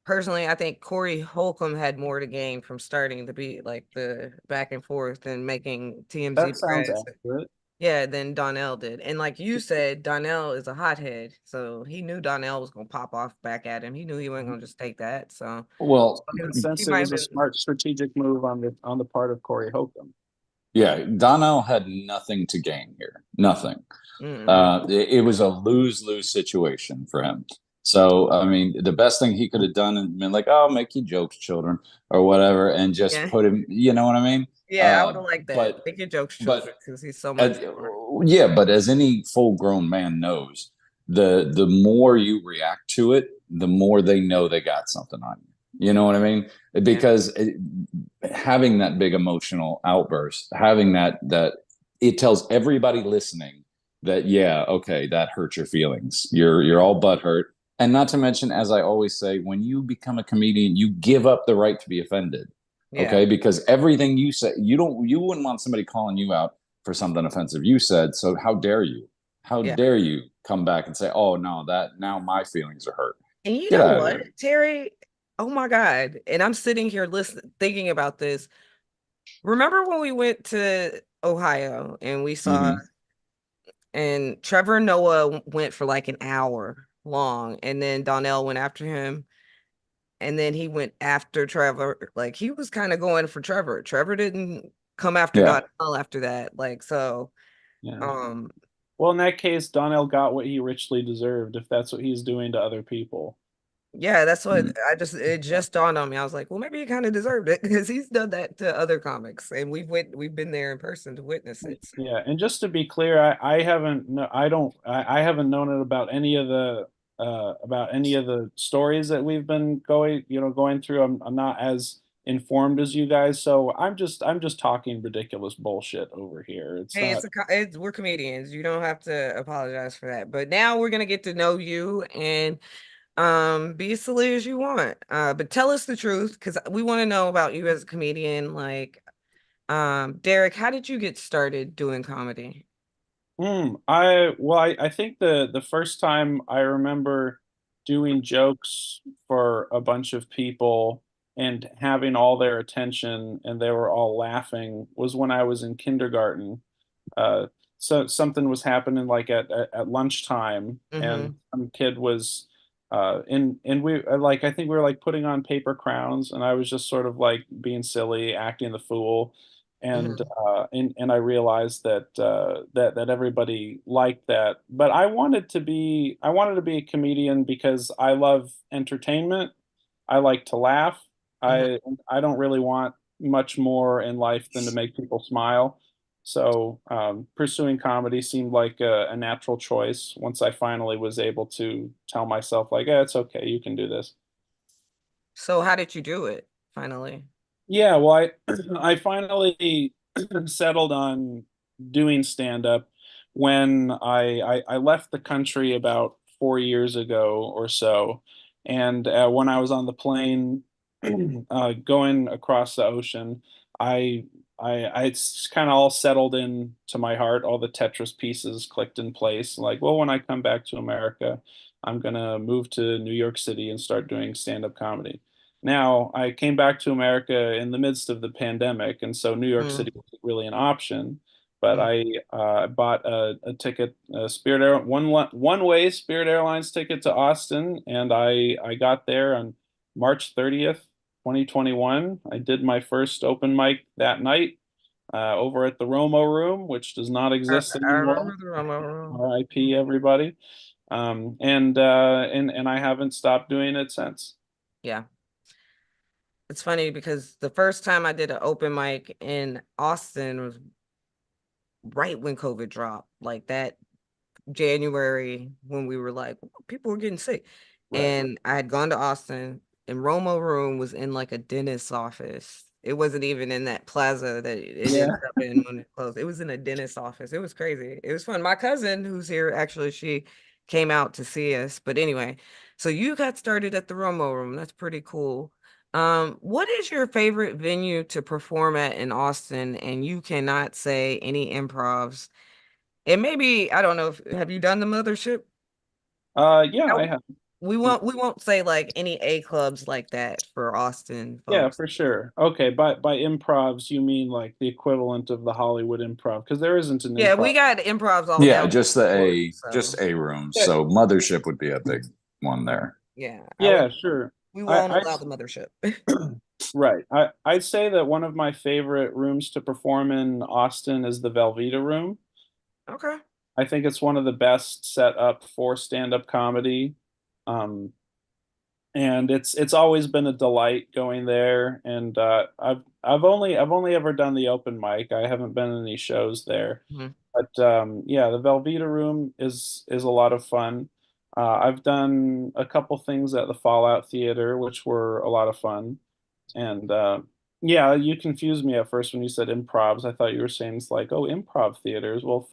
personally, I think Corey Holcomb had more to gain from starting to be like the back and forth and making TMZ That sounds press. accurate. Yeah, than Donnell did. And like you said, Donnell is a hothead. So he knew Donnell was gonna pop off back at him. He knew he wasn't gonna just take that. So well, In a he sense, it might have was a been smart strategic move on the part of Corey Holcomb. yeah, Donnell had nothing to gain here. Nothing. mm, It was a lose-lose situation for him. So, I mean, the best thing he could have done and been like, "Oh, make you jokes, children," or whatever, and just yeah. put him. You know what I mean? Yeah, I would have liked that. But Make your jokes, children, but because he's so much as, more. yeah, but as any full-grown man knows, the more you react to it, the more they know they got something on you. You know what I mean? Yeah. Because having that big emotional outburst, having that it tells everybody listening that yeah, okay, that hurt your feelings. You're all butthurt. And not to mention, as I always say, when you become a comedian, you give up the right to be offended. Yeah. Okay, because everything you say, you wouldn't want somebody calling you out for something offensive you said. So how dare you? How Yeah. dare you come back and say, "Oh no, that now my feelings are hurt." And you Get know out of what, here. Terry? Oh my God. And I'm sitting here listening, thinking about this. Remember when we went to Ohio and we saw, Mm-hmm. and Trevor and Noah went for like an hour long, and then Donnell went after him, and then he went after Trevor. Like he was kind of going for Trevor. Trevor didn't come after Yeah. Donnell after that. Like, so, Yeah. um, Well, in that case, Donnell got what he richly deserved if that's what he's doing to other people. yeah, that's what Mm. it just dawned on me. I was like, well, maybe he kind of deserved it because he's done that to other comics and we've been there in person to witness it. So. Yeah, and just to be clear, I haven't no, I don't I haven't known it about any of the stories that we've been going through. I'm not as informed as you guys, so I'm just talking ridiculous bullshit over here. It's Hey, not. we're comedians. You don't have to apologize for that. But now we're gonna get to know you and be as silly as you want. But tell us the truth because we want to know about you as a comedian. Like, Derek, how did you get started doing comedy? I think the first time I remember doing jokes for a bunch of people and having all their attention and they were all laughing was when I was in kindergarten. Uh, so something was happening like at lunchtime, and Mm-hmm. some kid was and we like I think we were like putting on paper crowns, and I was just sort of like being silly, acting the fool, and Mm-hmm. and I realized that everybody liked that, but I wanted to be a comedian because I love entertainment. I like to laugh. Mm-hmm. I don't really want much more in life than to make people smile. So pursuing comedy seemed like a natural choice once I finally was able to tell myself like, "Yeah, it's okay, you can do this." So how did you do it finally? Yeah, well, I finally settled on doing stand up when I left the country about 4 years ago or so, and when I was on the plane going across the ocean, I I kind of all settled in to my heart. All the Tetris pieces clicked in place. Like, well, when I come back to America, I'm gonna move to New York City and start doing stand up comedy. Now, I came back to America in the midst of the pandemic, and so New York City wasn't really an option. But Mm-hmm. I bought a ticket, Spirit Air one way Spirit Airlines ticket to Austin, and I got there on March 30th, 2021. I did my first open mic that night over at the Romo Room, which does not exist I anymore. remember the Romo. RIP everybody. And I haven't stopped doing it since. Yeah. It's funny because the first time I did an open mic in Austin was right when COVID dropped, like that January when we were like, people were getting sick. Right. And I had gone to Austin and Romo Room was in like a dentist's office. It wasn't even in that plaza that it ended Yeah. up in when it closed. It was in a dentist's office. It was crazy. It was fun. My cousin, who's here, actually, she came out to see us. But anyway, so you got started at the Romo Room. That's pretty cool. What is your favorite venue to perform at in Austin? And you cannot say any improvs. And maybe, I don't know if have you done the Mothership? Yeah, I have. We won't say like any A clubs like that for Austin Yeah, folks. for sure. Okay, by improvs, you mean like the equivalent of the Hollywood Improv, because there isn't an Yeah, we improv. got improvs all Yeah, down just so a room. Yeah, So Mothership would be a big one there. yeah, yeah, sure. we won't I allow the Mothership. right. I'd say that one of my favorite rooms to perform in Austin is the Velveeta room. Okay. I think it's one of the best set up for stand-up comedy. Um, and it's always been a delight going there. And I've only ever done the open mic. I haven't been in any shows there. Mhm. But yeah, the Velveeta room is a lot of fun. I've done a couple things at the Fallout Theater, which were a lot of fun. And yeah, you confused me at first when you said improvs. I thought you were saying it's like, oh, improv theaters. Well,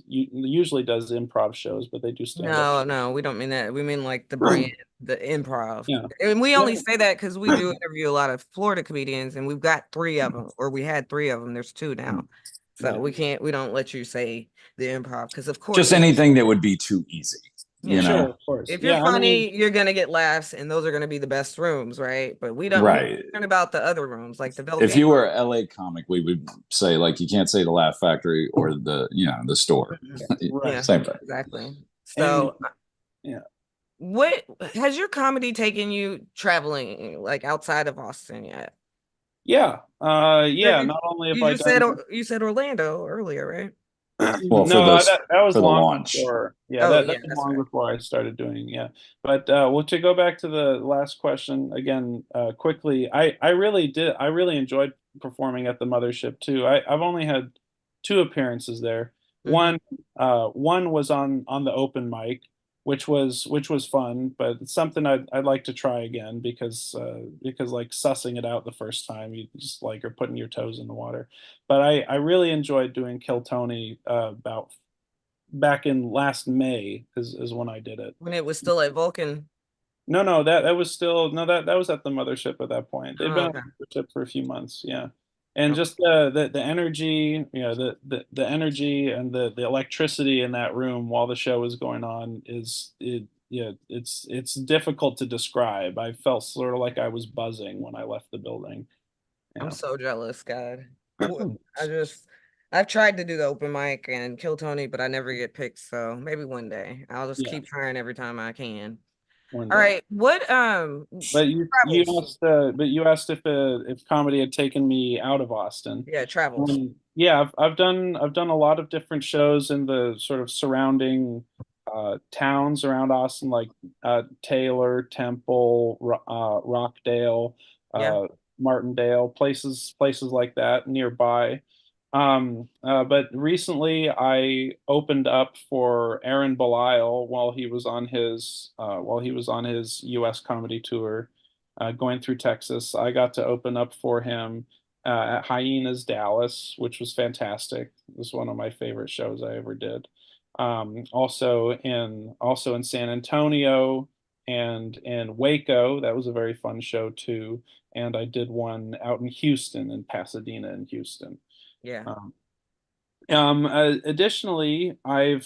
usually does improv shows, but they do stand up. No, no, we don't mean that. We mean like the brand, the improv. Yeah. And we only Yeah. say that because we do interview a lot of Florida comedians, and we've got three of them, or we had three of them. There's two now. So Yeah. we don't let you say the improv because, of course, Just anything that would be too easy, you yeah. Sure, know? of course. If you're Yeah, I mean, funny, you're gonna get laughs, and those are gonna be the best rooms, right? But we don't Right. learn about the other rooms, like the If Velveeta. you were a LA comic, we would say like you can't say the Laugh Factory or the store. right. Yeah, Same thing. exactly. And So, yeah. what has your comedy taken you traveling like outside of Austin yet? Yeah. Have Yeah, you not only have you I just said done you said Orlando earlier, right? Well, for no, this that was for the long launch. before. Yeah, Oh that yeah, was that's long right. before I started doing. Yeah, but well, to go back to the last question again, quickly, I really enjoyed performing at the Mothership too. I've only had two appearances there. Hmm. One was on the open mic, which was fun, but it's something I'd like to try again because like sussing it out the first time, you just like are putting your toes in the water. But I really enjoyed doing Kill Tony about back in last May is when I did it. When it was still at Vulcan. No, no, that was still no that was at the Mothership at that point. They've Oh, been at okay. the Mothership for a few months, yeah. And Okay. just the energy, the energy and the electricity in that room while the show is going on yeah, it's difficult to describe. I felt sort of like I was buzzing when I left the building. I'm Yeah. so jealous, God. I just I've tried to do the open mic and kill Tony, but I never get picked. So maybe one day I'll just Yeah, keep trying every time I can. one All day. right. What But travels? you asked if comedy had taken me out of Austin. Yeah, travels. Yeah, I've done a lot of different shows in the sort of surrounding towns around Austin, like Taylor, Temple, Rockdale, Yeah. uh, Martindale, places like that nearby. But recently I opened up for Aaron Belial while he was on his U.S. comedy tour, going through Texas. I got to open up for him at Hyenas Dallas, which was fantastic. It was one of my favorite shows I ever did. Also in San Antonio and in Waco, that was a very fun show too. And I did one out in Houston and Pasadena and Houston. Yeah. Um, Additionally, when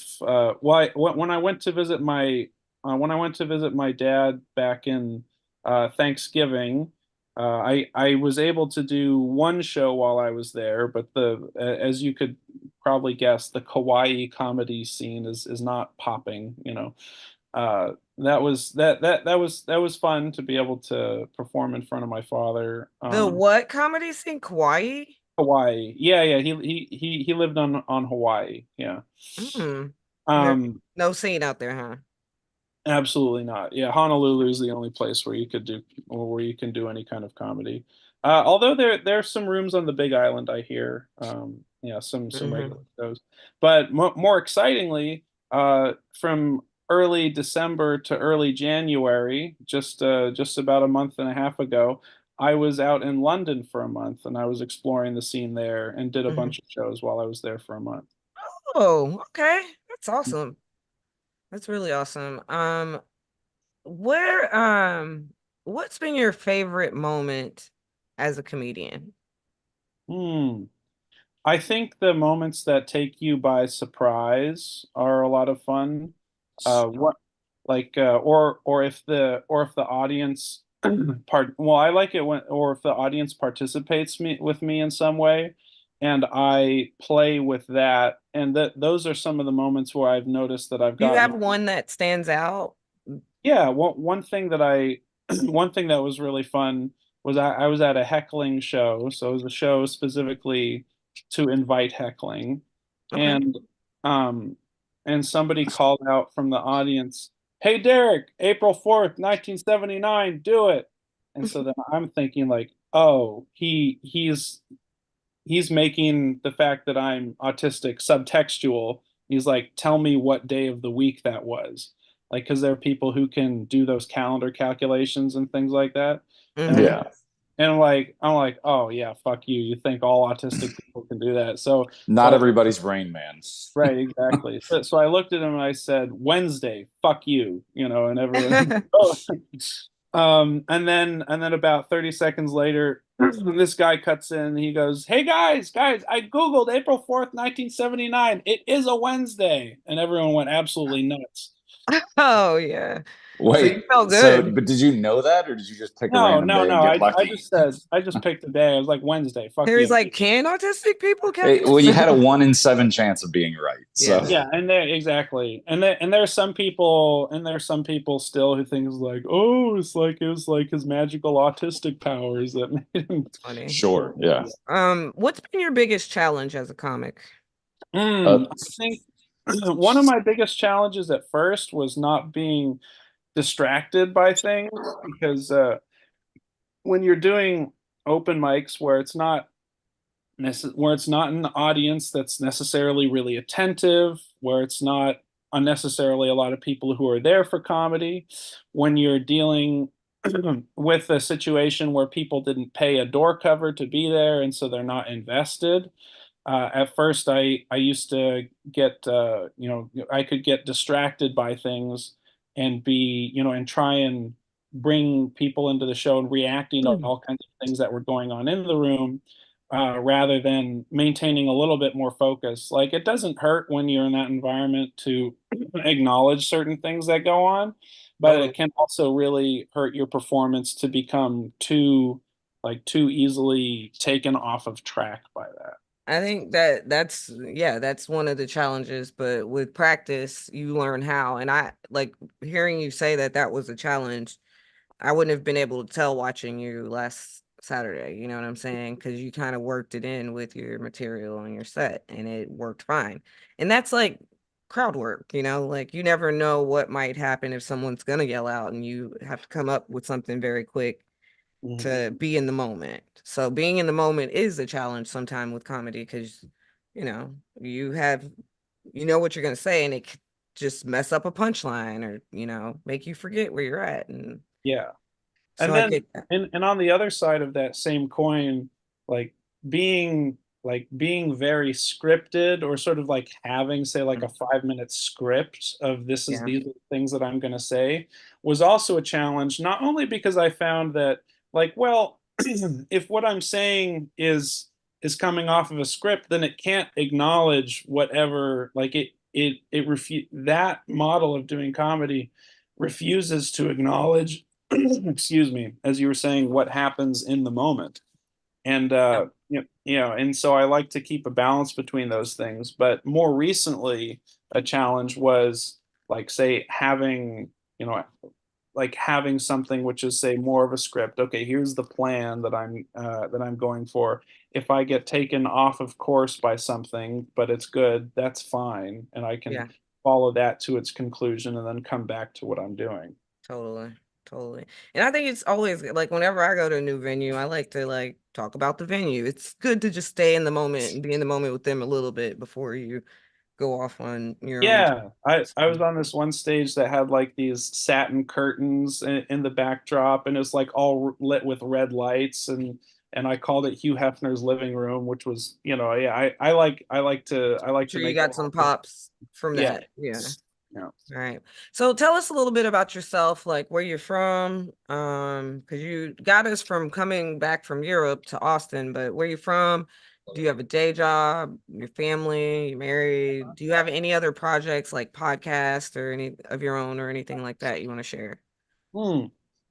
I went to visit my dad back in Thanksgiving, I was able to do one show while I was there, but as you could probably guess, the Kauai comedy scene is not popping, you know. That was fun to be able to perform in front of my father. The what comedy scene? Kauai? Hawaii. Yeah, yeah. He lived on Hawaii. Yeah. Mm. There, Um, no scene out there, huh? Absolutely not. Yeah, Honolulu is the only place where you could do or where you can do any kind of comedy. Although there's some rooms on the Big Island, I hear. Yeah, some regular Hmm. shows. But more excitingly, from early December to early January, just about a month and a half ago, I was out in London for a month and I was exploring the scene there and did a Hmm. bunch of shows while I was there for a month. Oh, okay. That's awesome. That's really awesome. Where what's been your favorite moment as a comedian? Hmm. I think the moments that take you by surprise are a lot of fun. What like or if the audience I like it when or if the audience participates with me in some way and I play with that, and that those are some of the moments where I've noticed that I've Do you gotten. have one that stands out? Yeah, one thing that I one thing that was really fun was I was at a heckling show, so it was a show specifically to invite heckling, Okay. and um and somebody called out from the audience, "Hey Derek, April 4th, 1979, do it." And so then I'm thinking like, "Oh, he's making the fact that I'm autistic subtextual. He's like, tell me what day of the week that was. Like, because there are people who can do those calendar calculations and things like that. And Mm-hmm. Yeah. I'm like, oh yeah, fuck you. You think all autistic people can do that? Not everybody's Rain Man. Right, exactly. So I looked at him and I said, Wednesday, fuck you, and everyone. Oh. And then about 30 seconds later, this guy cuts in. He goes, "Hey guys, I Googled April 4th, 1979. It is a Wednesday." And everyone went absolutely nuts. Oh yeah. So you Wait, felt so good. but did you know that, or did you just pick a No, random no, day no. and get I lucky? just said, I just picked a day. I was like, Wednesday, fuck He was you. like, can autistic people Well, you had a calculate? 1 in 7 chance of being right. So Yeah, Yeah, and there exactly, and there's some people, and there's some people still who think like, oh, it was like his magical autistic powers that made him. it's funny. sure, yeah. What's been your biggest challenge as a comic? I think one of my biggest challenges at first was not being distracted by things because when you're doing open mics where it's not an audience that's necessarily really attentive, where it's not unnecessarily a lot of people who are there for comedy, when you're dealing with a situation where people didn't pay a door cover to be there and so they're not invested. At first, I used to get I could get distracted by things and be and try and bring people into the show and reacting to Hmm. all kinds of things that were going on in the room, rather than maintaining a little bit more focus. Like it doesn't hurt when you're in that environment to acknowledge certain things that go on, but it Totally. can also really hurt your performance to become too easily taken off of track by that. I think that's yeah, that's one of the challenges, but with practice, you learn how. And I like hearing you say that that was a challenge. I wouldn't have been able to tell watching you last Saturday, you know what I'm saying? Because you kind of worked it in with your material on your set and it worked fine. And that's like crowd work, like you never know what might happen if someone's gonna yell out and you have to come up with something very quick Mhm. to be in the moment. So being in the moment is a challenge sometime with comedy because you have what you're gonna say and it could just mess up a punchline or make you forget where you're at. And Yeah. so And I then get that. and on the other side of that same coin, like being being very scripted or sort of like having say like a 5 minute script of Yeah. these are the things that I'm going to say was also a challenge, not only because I found that like, well, if what I'm saying is coming off of a script, then it can't acknowledge whatever like that model of doing comedy refuses to acknowledge excuse me, as you were saying, what happens in the moment. And Yeah. and so I like to keep a balance between those things. But more recently, a challenge was like say you know, having something which is say more of a script. Okay, here's the plan that I'm going for. If I get taken off of course by something, but it's good, that's fine, and I can Yeah. follow that to its conclusion and then come back to what I'm doing. Totally. Totally. And I think it's always like whenever I go to a new venue, I like to like talk about the venue. It's good to just stay in the moment and be in the moment with them a little bit before you go off on your own. Yeah, I was on this one stage that had like these satin curtains in the backdrop, and it's like all lit with red lights, and I called it Hugh Hefner's living room, which was, yeah, I like to Sure, you make a got lot some of, pops from yeah, that. Yeah. Yeah. All right. So tell us a little bit about yourself, like where you're from. Because you got us from coming back from Europe to Austin, but where you from? Do you have a day job? Your family? You married? Do you have any other projects like podcasts or any of your own or anything like that you want to share? Hmm.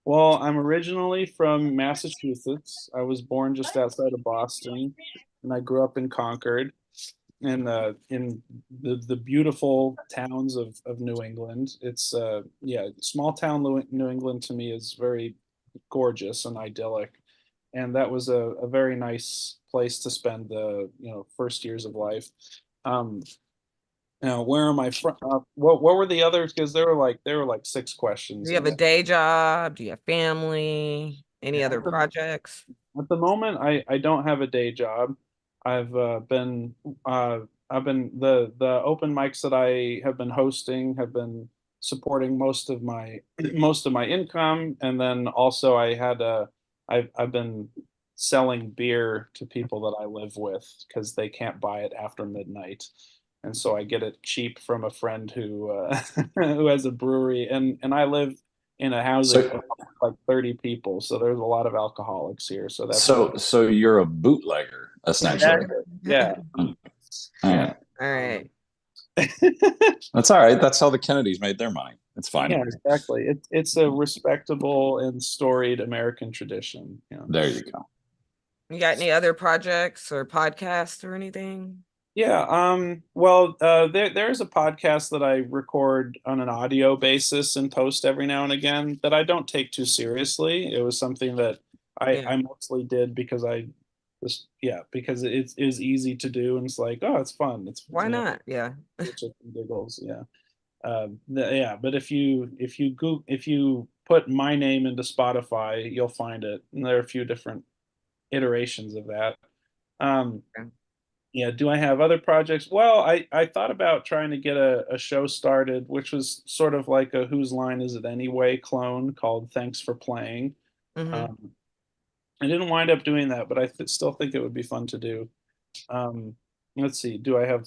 Well, I'm originally from Massachusetts. I was born just outside of Boston, and I grew up in Concord, in the beautiful towns of New England. It's yeah, small town New England to me is very gorgeous and idyllic, and that was a very nice place to spend the first years of life. Um, Now, where am I from? What were the others? Because there were like six Do questions you in have a there. day job? Do you have family? Any Yeah, other projects? at the moment, I don't have a day job. I've uh, I've been the open mics that I have been hosting have been supporting most of my most of my income, and then also I've been selling beer to people that I live with because they can't buy it after midnight, and so I get it cheap from a friend who who has a brewery, and I live in a housing So like 30 people, so there's a lot of alcoholics here, so that's what so you're a bootlegger essentially. exactly. Yeah. Mm, all Yeah. right. All Um, right. That's all right. That's how the Kennedys made their money. It's fine. yeah, exactly. It's a respectable and storied American tradition. There you go. You got any other projects or podcasts or anything? Yeah, well, there's a podcast that I record on an audio basis and post every now and again that I don't take too seriously. It was something that Yeah. I mostly did because I just, yeah, because it is easy to do, and it's like, oh, it's fun. It's, Why not? Yeah. chicken giggles, yeah. Yeah, but if you put my name into Spotify, you'll find it. And there are a few different iterations of that. Um, yeah, do I have other projects? Well, I thought about trying to get a show started, which was sort of like a Whose Line Is It Anyway clone called Thanks for Playing. Hmm. Um, I didn't wind up doing that, but I still think it would be fun to do. Um, let's see, do I have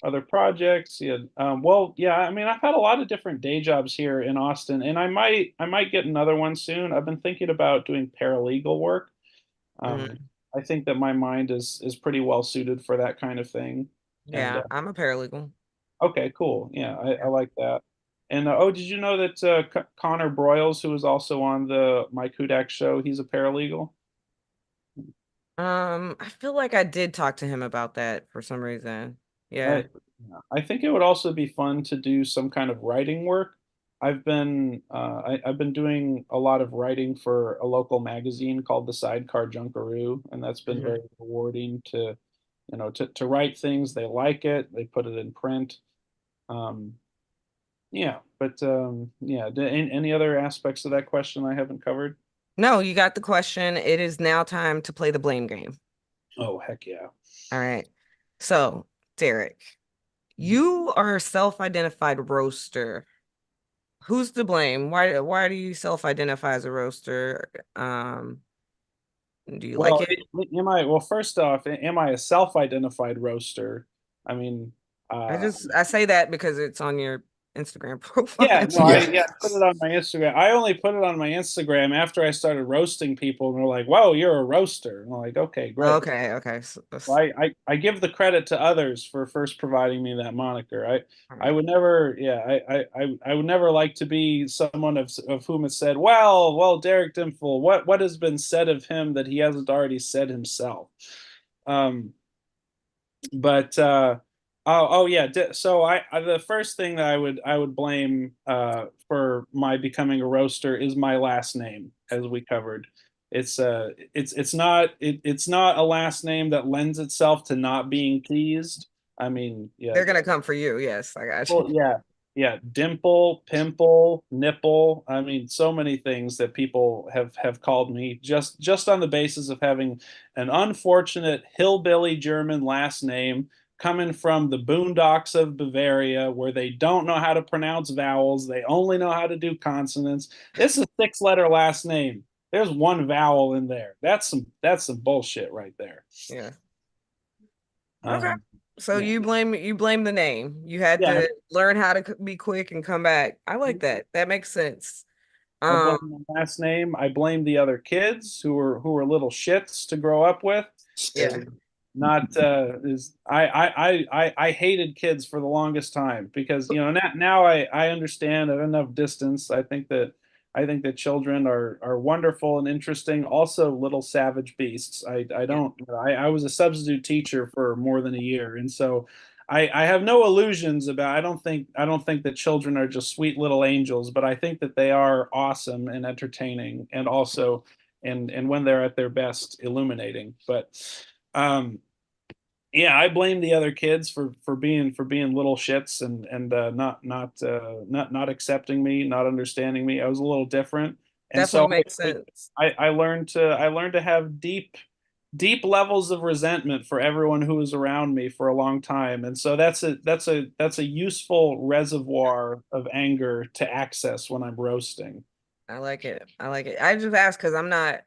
other projects? Yeah. Well, yeah, I mean, I've had a lot of different day jobs here in Austin, and I might get another one soon. I've been thinking about doing paralegal work. Um, Hmm. I think that my mind is pretty well suited for that kind of thing. And Yeah, I'm a paralegal. okay, cool. Yeah, I Yeah. like that. And oh, did you know that Connor Broyles, who was also on the Mike Hudak show, he's a paralegal? I feel like I did talk to him about that for some reason. I Yeah. I think it would also be fun to do some kind of writing work. I've been doing a lot of writing for a local magazine called the Sidecar Junkaroo, and that's been Hmm. very rewarding to to write things. They like it. They put it in print. Um, yeah, but yeah. Any other aspects of that question I haven't covered? No, you got the question. It is now time to play the blame game. Oh, heck yeah. All right. So, Derek, you are a self-identified roaster. Who's to blame? Why do you self-identify as a roaster? Do you like Well, it? well, first off, am I a self-identified roaster? I mean, uh, I say that because it's on your Instagram profile. yeah, no, Yeah. I put it on my Instagram. I only put it on my Instagram after I started roasting people, and they're like, "Whoa, you're a roaster." And I'm like, "Okay, great." Okay, okay. Well, I give the credit to others for first providing me that moniker. All I right. would never, yeah, I would never like to be someone of whom it said, well, Derek Dimpfl, what has been said of him that he hasn't already said himself? Um, but oh yeah, so the first thing that I would blame for my becoming a roaster is my last name, as we covered. It's not a last name that lends itself to not being teased. I mean, yeah, They're gonna come for you. Yes, I got you. well, yeah, yeah, dimple, pimple, nipple. I mean, so many things that people have called me just on the basis of having an unfortunate hillbilly German last name coming from the boondocks of Bavaria, where they don't know how to pronounce vowels. They only know how to do consonants. This is a six-letter last name. There's one vowel in there. That's some bullshit right there. Yeah. Okay. Um, So Yeah. you blame the name. You had Yeah. to learn how to be quick and come back. I like that. That makes sense. I Um, blame my last name. I blame the other kids who were little shits to grow up with. yeah. Not is I hated kids for the longest time because now I understand at enough distance. I think that children are wonderful and interesting, also little savage beasts. I Yeah. don't I was a substitute teacher for more than a year, and so I have no illusions about I don't think that children are just sweet little angels, but I think that they are awesome and entertaining and also and when they're at their best illuminating. But um yeah, I blame the other kids for being little shits and not accepting me, not understanding me. I was a little different, and so Definitely makes sense. I learned to have deep levels of resentment for everyone who was around me for a long time, and so that's a useful reservoir of anger to access when I'm roasting. I like it. I like it. I just asked because I'm not.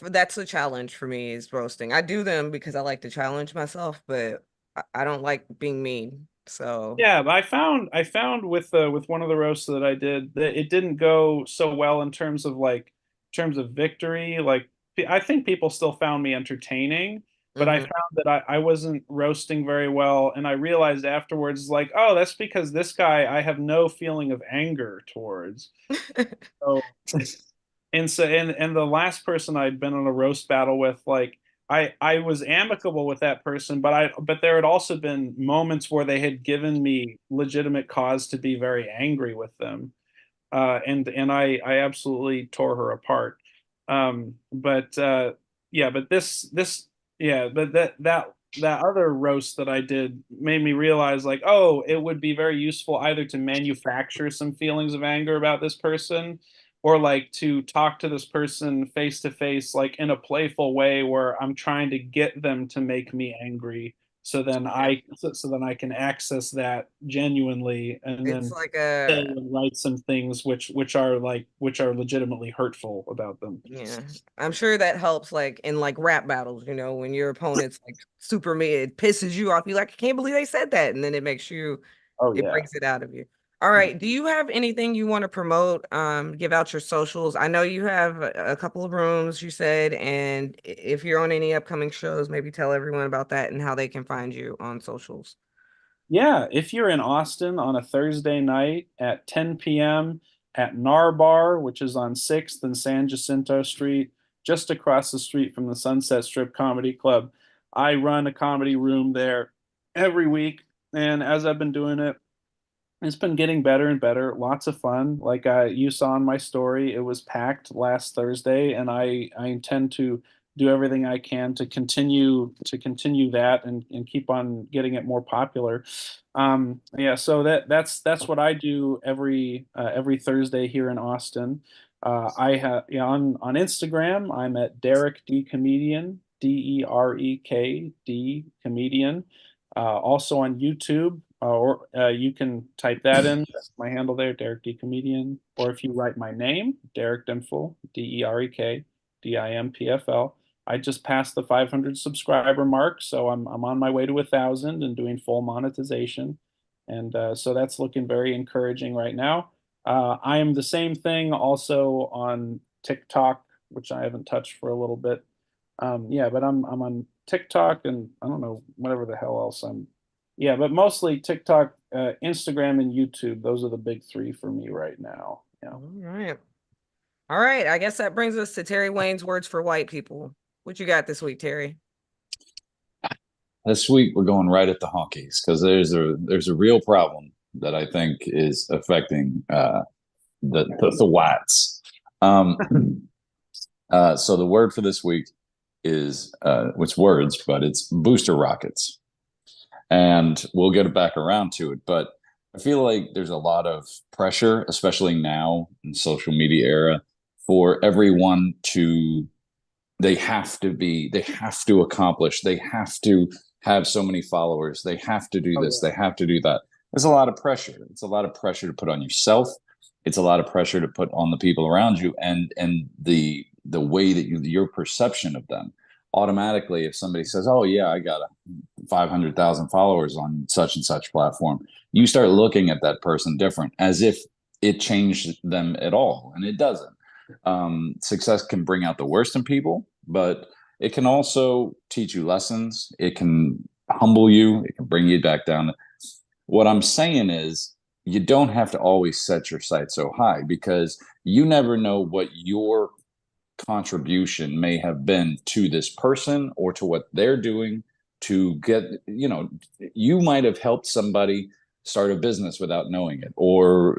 That's a challenge for me is roasting. I do them because I like to challenge myself, but I don't like being mean. So Yeah, but I found with one of the roasts that I did that it didn't go so well in terms of victory. Like I think people still found me entertaining, but I mhm. found that I wasn't roasting very well, and I realized afterwards, like, oh, that's because this guy I have no feeling of anger towards. So and the last person I'd been on a roast battle with, like I was amicable with that person, but there had also been moments where they had given me legitimate cause to be very angry with them, and I absolutely tore her apart. But yeah, but this yeah, but that other roast that I did made me realize, like, oh, it would be very useful either to manufacture some feelings of anger about this person or like to talk to this person face to face, like in a playful way where I'm trying to get them to make me angry so then I can access that genuinely and It's then like say a and write some things which are legitimately hurtful about them. yeah. I'm sure that helps like in like rap battles, when your opponent's like super mid, it pisses you off. You're like, I can't believe they said that. And then Oh it yeah. brings it out of you. All right. Do you have anything you want to promote? Give out your socials. I know you have a couple of rooms, you said, and if you're on any upcoming shows, maybe tell everyone about that and how they can find you on socials. Yeah, if you're in Austin on a Thursday night at 10 p.m. at Nar Bar, which is on 6th and San Jacinto Street, just across the street from the Sunset Strip Comedy Club, I run a comedy room there every week. And as I've been doing it, it's been getting better and better. Lots of fun. Like you saw in my story, it was packed last Thursday, and I intend to do everything I can to continue that and keep on getting it more popular. Yeah, so that's what I do every Thursday here in Austin. I have yeah, on Instagram, I'm at Derek D Comedian, DEREK D Comedian. Also on YouTube, or you can type that in. That's my handle there, Derek D Comedian. Or if you write my name, Derek Dimpfl, DEREK DIMPFL. I just passed the 500 subscriber mark, so I'm on my way to 1,000 and doing full monetization, and so that's looking very encouraging right now. I am the same thing also on TikTok, which I haven't touched for a little bit. Yeah, but I'm on TikTok and I don't know whatever the hell else I'm. Yeah, but mostly TikTok, Instagram, and YouTube. Those are the big three for me right now. Yeah. All right. All right. I guess that brings us to Terry Wayne's words for white people. What you got this week, Terry? This week we're going right at the honkies because there's a real problem that I think is affecting the whites. So the word for this week is it's words, but it's booster rockets, and we'll get it back around to it. But I feel like there's a lot of pressure, especially now in social media era, for everyone to they have to accomplish, they have to have so many followers, they have to do Oh this, yeah. they have to do that. There's a lot of pressure. It's a lot of pressure to put on yourself. It's a lot of pressure to put on the people around you, and the way that your perception of them. automatically, if somebody says, "Oh yeah, I got 500,000 followers on such and such platform," you start looking at that person different, as if it changed them at all, and it doesn't. Success can bring out the worst in people, but it can also teach you lessons. It can humble you. It can bring you back down. What I'm saying is, you don't have to always set your sights so high, because you never know what your contribution may have been to this person or to what they're doing to get, you might have helped somebody start a business without knowing it, or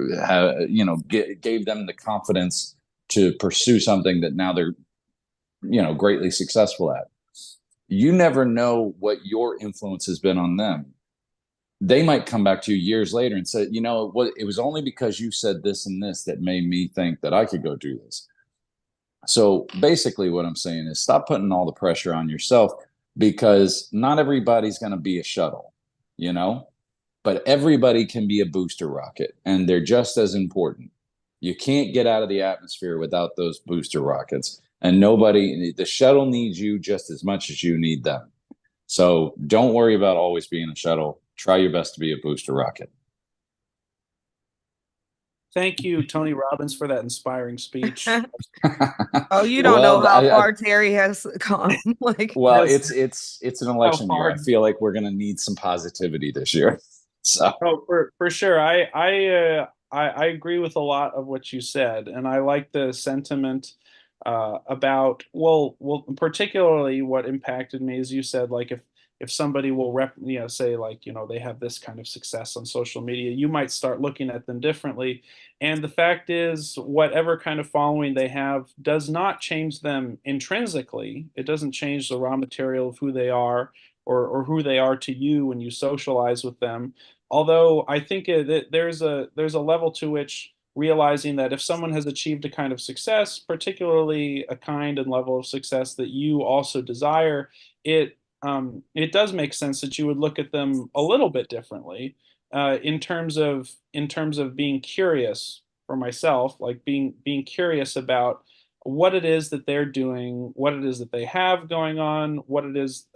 gave them the confidence to pursue something that now they're, greatly successful at. You never know what your influence has been on them. They might come back to you years later and say, it was only because you said this and this that made me think that I could go do this. So basically, what I'm saying is, stop putting all the pressure on yourself, because not everybody's going to be a shuttle, but everybody can be a booster rocket, and they're just as important. You can't get out of the atmosphere without those booster rockets, and the shuttle needs you just as much as you need them. So don't worry about always being a shuttle. Try your best to be a booster rocket. Thank you, Tony Robbins, for that inspiring speech. Oh, you don't know Well, how far Terry has gone. Well, Yes. it's an election year. I feel like we're gonna need some positivity this year. So, Oh, for sure. I agree with a lot of what you said, and I like the sentiment about, particularly what impacted me, as you said, like if somebody will say, like, they have this kind of success on social media, you might start looking at them differently. And the fact is, whatever kind of following they have does not change them intrinsically. It doesn't change the raw material of who they are, or who they are to you when you socialize with them. Although I think there's a level to which realizing that if someone has achieved a kind of success, particularly a kind and level of success that you also desire, it does make sense that you would look at them a little bit differently, in terms of being curious. For myself, like being curious about what it is that they're doing, what it is that they have going on, what it is,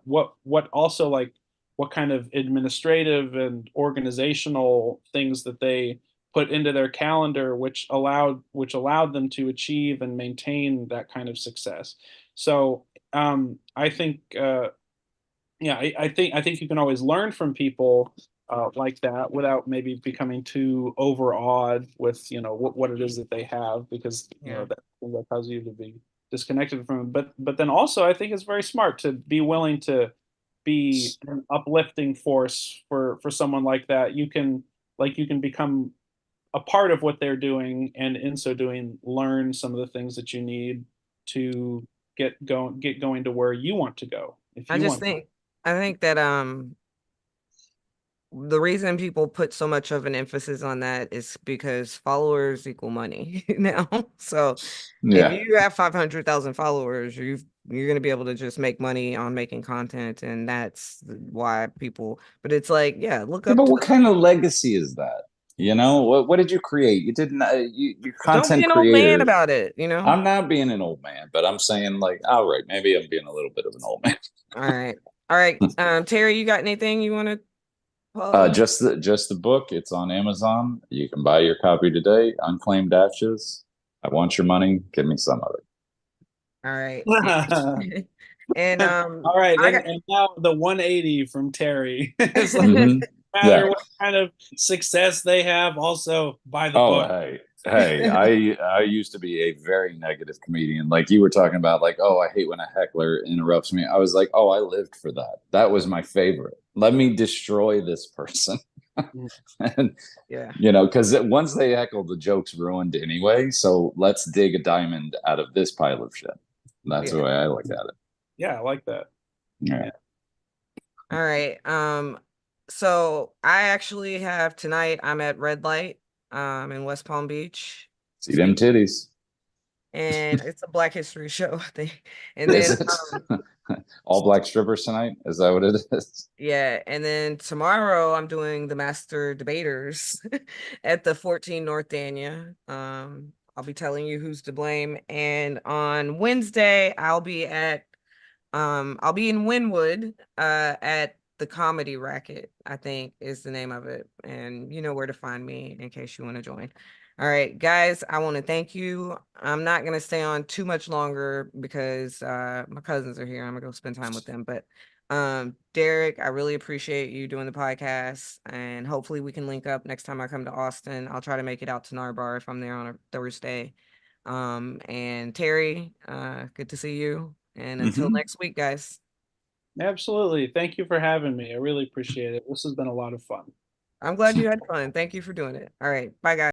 what also, like, what kind of administrative and organizational things that they put into their calendar, which allowed them to achieve and maintain that kind of success. So I think, I think you can always learn from people like that, without maybe becoming too overawed with, what it is that they have, because Yeah. that causes you to be disconnected from it. But then also, I think it's very smart to be willing to be an uplifting force for someone like that. You can become a part of what they're doing, and in so doing, learn some of the things that you need to get going to where you want to go, if I you just want. think I think that the reason people put so much of an emphasis on that is because followers equal money now. So if yeah. you have 500,000 followers, you're going to be able to just make money on making content, and that's why people. But it's like, yeah, look Yeah, up but to. what kind of legacy is that? What did you create? You didn't. You're Don't be content an old man creators. about it. I'm not being an old man, but I'm saying, like, all right, maybe I'm being a little bit of an old man. All right, all right. Terry, you got anything you want to plug? Just the book. It's on Amazon. You can buy your copy today. Unclaimed Ashes. I want your money. Give me some of it. All right. And All right, I and now the 180 from Terry. It's like, got Hmm. no Yeah. matter what kind of success they have, also buy the Oh, book. hey. I used to be a very negative comedian. Like you were talking about, like, oh, I hate when a heckler interrupts me. I was like, oh, I lived for that. That was my favorite. Let me destroy this person. And yeah. because once they heckle, the joke's ruined anyway. So let's dig a diamond out of this pile of shit. That's the Yeah. way I look at it. Yeah, I like that. Yeah. Yeah. All right. So I actually have tonight, I'm at Red Light in West Palm Beach See them speaking, titties. and it's a Black History show, I think. And Is then it all black strippers tonight? Is that what it is? yeah, and then tomorrow I'm doing the Master Debaters at the 14 North Dania. I'll be telling you who's to blame. And on Wednesday, I'll be at I'll be in Wynwood at the Comedy Racket, I think is the name of it. And you know where to find me in case you want to join. All right, guys, I want to thank you. I'm not going to stay on too much longer because my cousins are here. I'm going to go spend time with them. But Derek, I really appreciate you doing the podcast, and hopefully we can link up next time I come to Austin. I'll try to make it out to Narbar if I'm there on a Thursday. And Terry, good to see you. And until Mhm. next week, guys, Absolutely. Thank you for having me. I really appreciate it. This has been a lot of fun. I'm glad you had fun. Thank you for doing it. All right. Bye, guys.